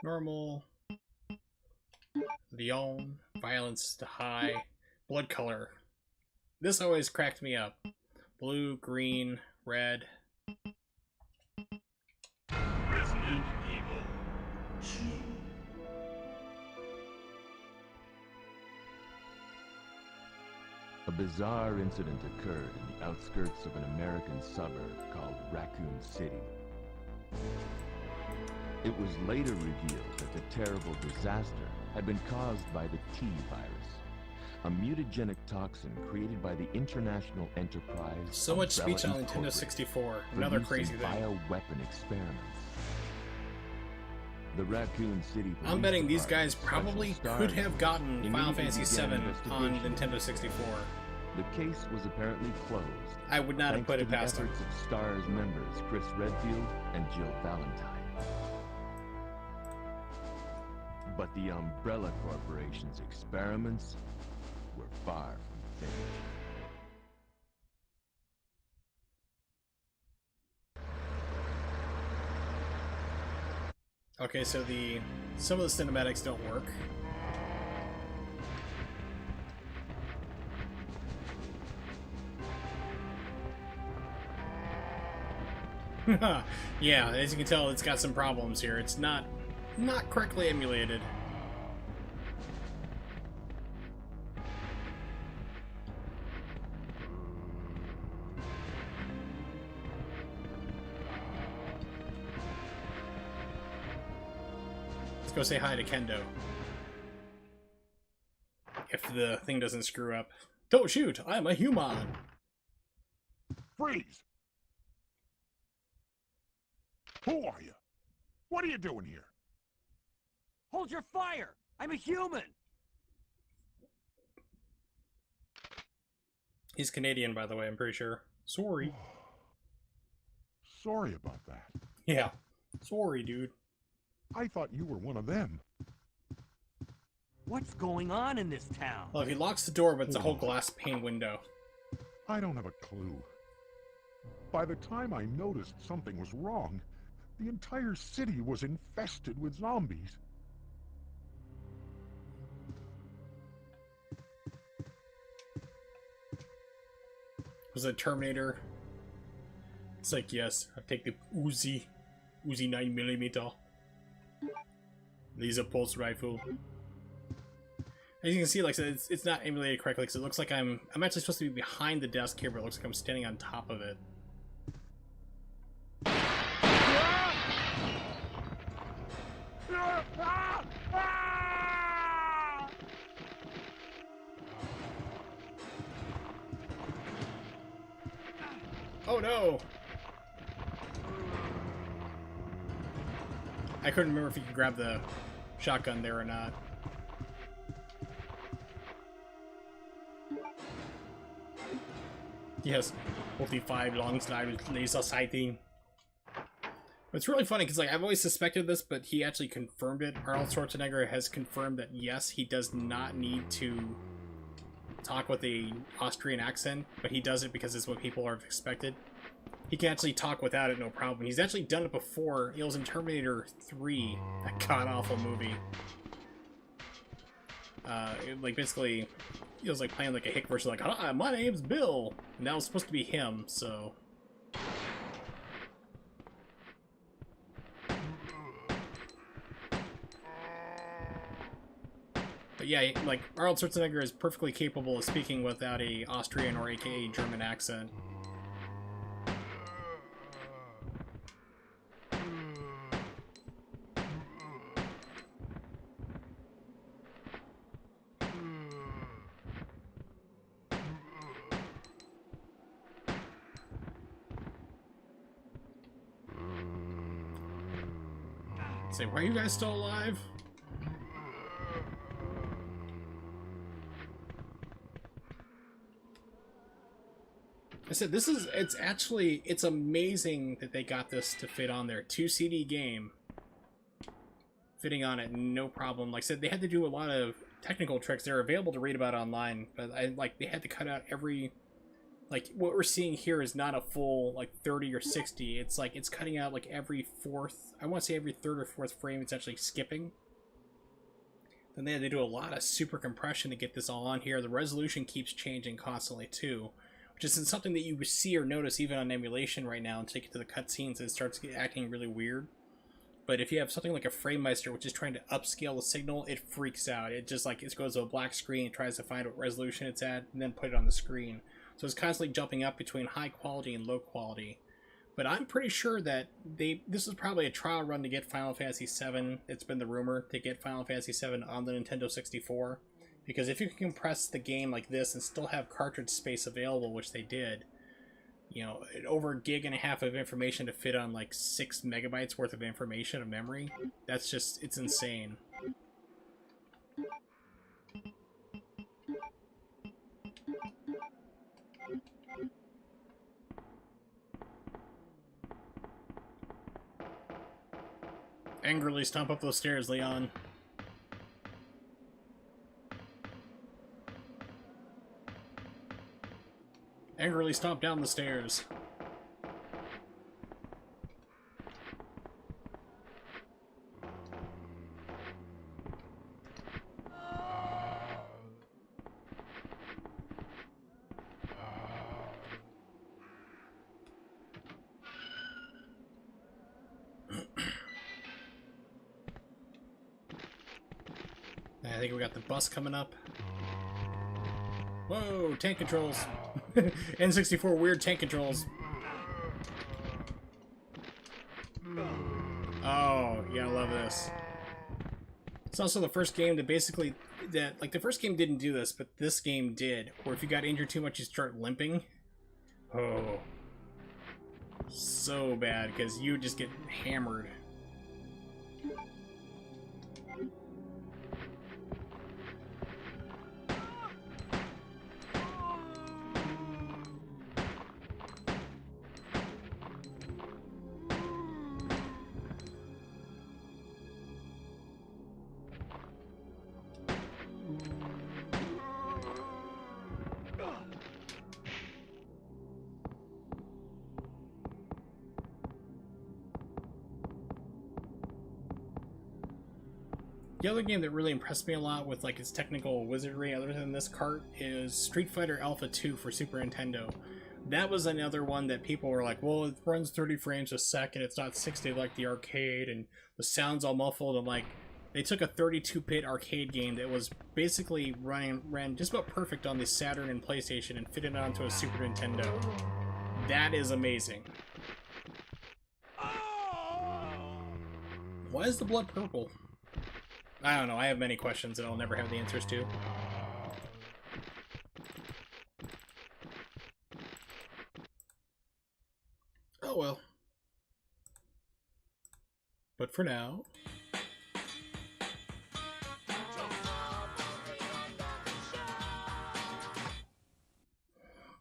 Normal. Leon. Violence to high. Blood color. This always cracked me up. Blue, green, red. Resident Evil 2. A bizarre incident occurred in the outskirts of an American suburb called Raccoon City. It was later revealed that the terrible disaster had been caused by the T virus, a mutagenic toxin created by the international enterprise. So much Umbrella speech on Nintendo Incorporated 64. for Another use crazy in thing. bioweapon experiments. The Raccoon City I'm Police betting these Department guys probably Special could Star have gotten Final immediately Fantasy began VII on investigation. Nintendo 64. The case was apparently closed. I would not have thanks put to it the past them. efforts of STAR's members Chris Redfield and Jill Valentine. But the Umbrella Corporation's experiments were far from finished. Okay, so some of the cinematics don't work. Yeah, as you can tell, it's got some problems here. It's not correctly emulated. Let's go say hi to Kendo. If the thing doesn't screw up. Don't shoot! I'm a human! Freeze! Who are you? What are you doing here? Hold your fire! I'm a human! He's Canadian, by the way, I'm pretty sure. Sorry. Sorry about that. Yeah. Sorry, dude. I thought you were one of them. What's going on in this town? Well, he locks the door, but it's a whole glass pane window. I don't have a clue. By the time I noticed something was wrong, The entire city was infested with zombies. Was it Terminator? It's like, yes, I take the Uzi 9mm. Laser pulse rifle. As you can see, like I said, it's not emulated correctly because it looks like I'm actually supposed to be behind the desk here, but it looks like I'm standing on top of it. Oh no! I couldn't remember if you could grab the shotgun there or not. Yes, 45 long slide with laser sighting. It's really funny because like I've always suspected this, but he actually confirmed it. Arnold Schwarzenegger has confirmed that yes, he does not need to talk with a Austrian accent, but he does it because it's what people have expected. He can actually talk without it, no problem. He's actually done it before. It was in Terminator 3, that god-awful movie. Like basically, he was like playing like a hick version, like, "Hi, my name's Bill," and that was supposed to be him. So. But yeah, like, Arnold Schwarzenegger is perfectly capable of speaking without a Austrian or aka German accent. Say, why are you guys still alive? I said, it's amazing that they got this to fit on there. 2 CD game. Fitting on it, no problem. Like I said, they had to do a lot of technical tricks. They're available to read about online, but they had to cut out every, like, what we're seeing here is not a full, like, 30 or 60. It's like, it's cutting out, like, every fourth, I want to say every third or fourth frame it's actually skipping. Then they had to do a lot of super compression to get this all on here. The resolution keeps changing constantly, too. Which isn't something that you would see or notice even on emulation right now until you get to the cutscenes. It starts acting really weird. But if you have something like a FrameMeister, which is trying to upscale the signal, it freaks out. It just like, it goes to a black screen, tries to find what resolution it's at, and then put it on the screen. So it's constantly jumping up between high quality and low quality. But I'm pretty sure that this is probably a trial run to get Final Fantasy VII. It's been the rumor to get Final Fantasy VII on the Nintendo 64. Because if you can compress the game like this and still have cartridge space available, which they did, you know, over 1.5 gigs of information to fit on like 6 megabytes worth of information of memory, that's just, it's insane. Angrily stomp up those stairs, Leon. Angrily stomp down the stairs. I think we got the bus coming up. Whoa, tank controls. N64 weird tank controls. Oh, you gotta love this. It's also the first game that basically, like the first game didn't do this, but this game did. Where if you got injured too much, you start limping. Oh. So bad, because you just get hammered. The other game that really impressed me a lot with like its technical wizardry, other than this cart, is Street Fighter Alpha 2 for Super Nintendo. That was another one that people were like, well, it runs 30 frames a second, it's not 60 like the arcade, and the sound's all muffled. I'm like, they took a 32-bit arcade game that was basically ran just about perfect on the Saturn and PlayStation and fitted it onto a Super Nintendo. That is amazing. Why is the blood purple? I don't know, I have many questions that I'll never have the answers to. Oh well. But for now...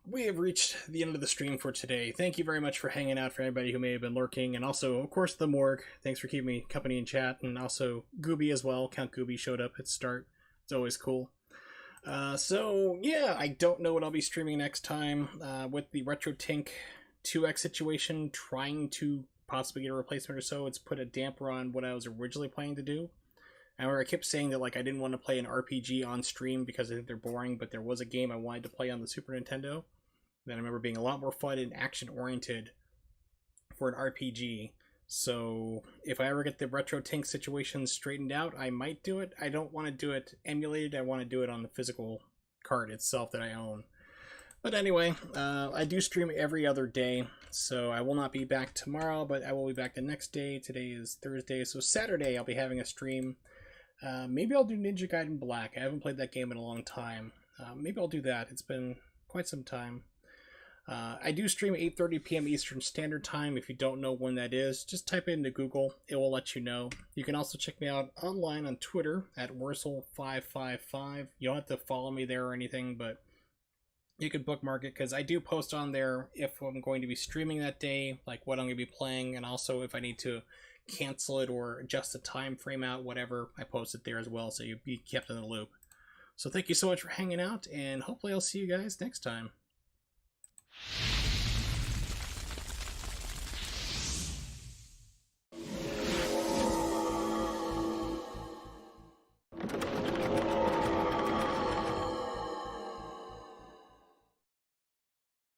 we have reached the end of the stream for today. Thank you very much for hanging out, for anybody who may have been lurking, and also, of course, the Morgue. Thanks for keeping me company in chat, and also Gooby as well. Count Gooby showed up at start. It's always cool. So, yeah, I don't know what I'll be streaming next time. With the RetroTink 2X situation, trying to possibly get a replacement or so, it's put a damper on what I was originally planning to do. I kept saying that like I didn't want to play an RPG on stream because I think they're boring, but there was a game I wanted to play on the Super Nintendo that I remember being a lot more fun and action-oriented for an RPG. So if I ever get the RetroTink situation straightened out, I might do it. I don't want to do it emulated. I want to do it on the physical card itself that I own. But anyway, I do stream every other day, so I will not be back tomorrow, but I will be back the next day. Today is Thursday, so Saturday I'll be having a stream. Maybe I'll do Ninja Gaiden Black. I haven't played that game in a long time. Maybe I'll do that. It's been quite some time. I do stream 8:30 p.m. Eastern Standard Time. If you don't know when that is, just type it into Google. It will let you know. You can also check me out online on Twitter at Wursel555. You don't have to follow me there or anything, but you can bookmark it because I do post on there if I'm going to be streaming that day, like what I'm going to be playing, and also if I need to cancel it or adjust the time frame out, whatever, I post it there as well, so you'll be kept in the loop. So thank you so much for hanging out, and hopefully I'll see you guys next time.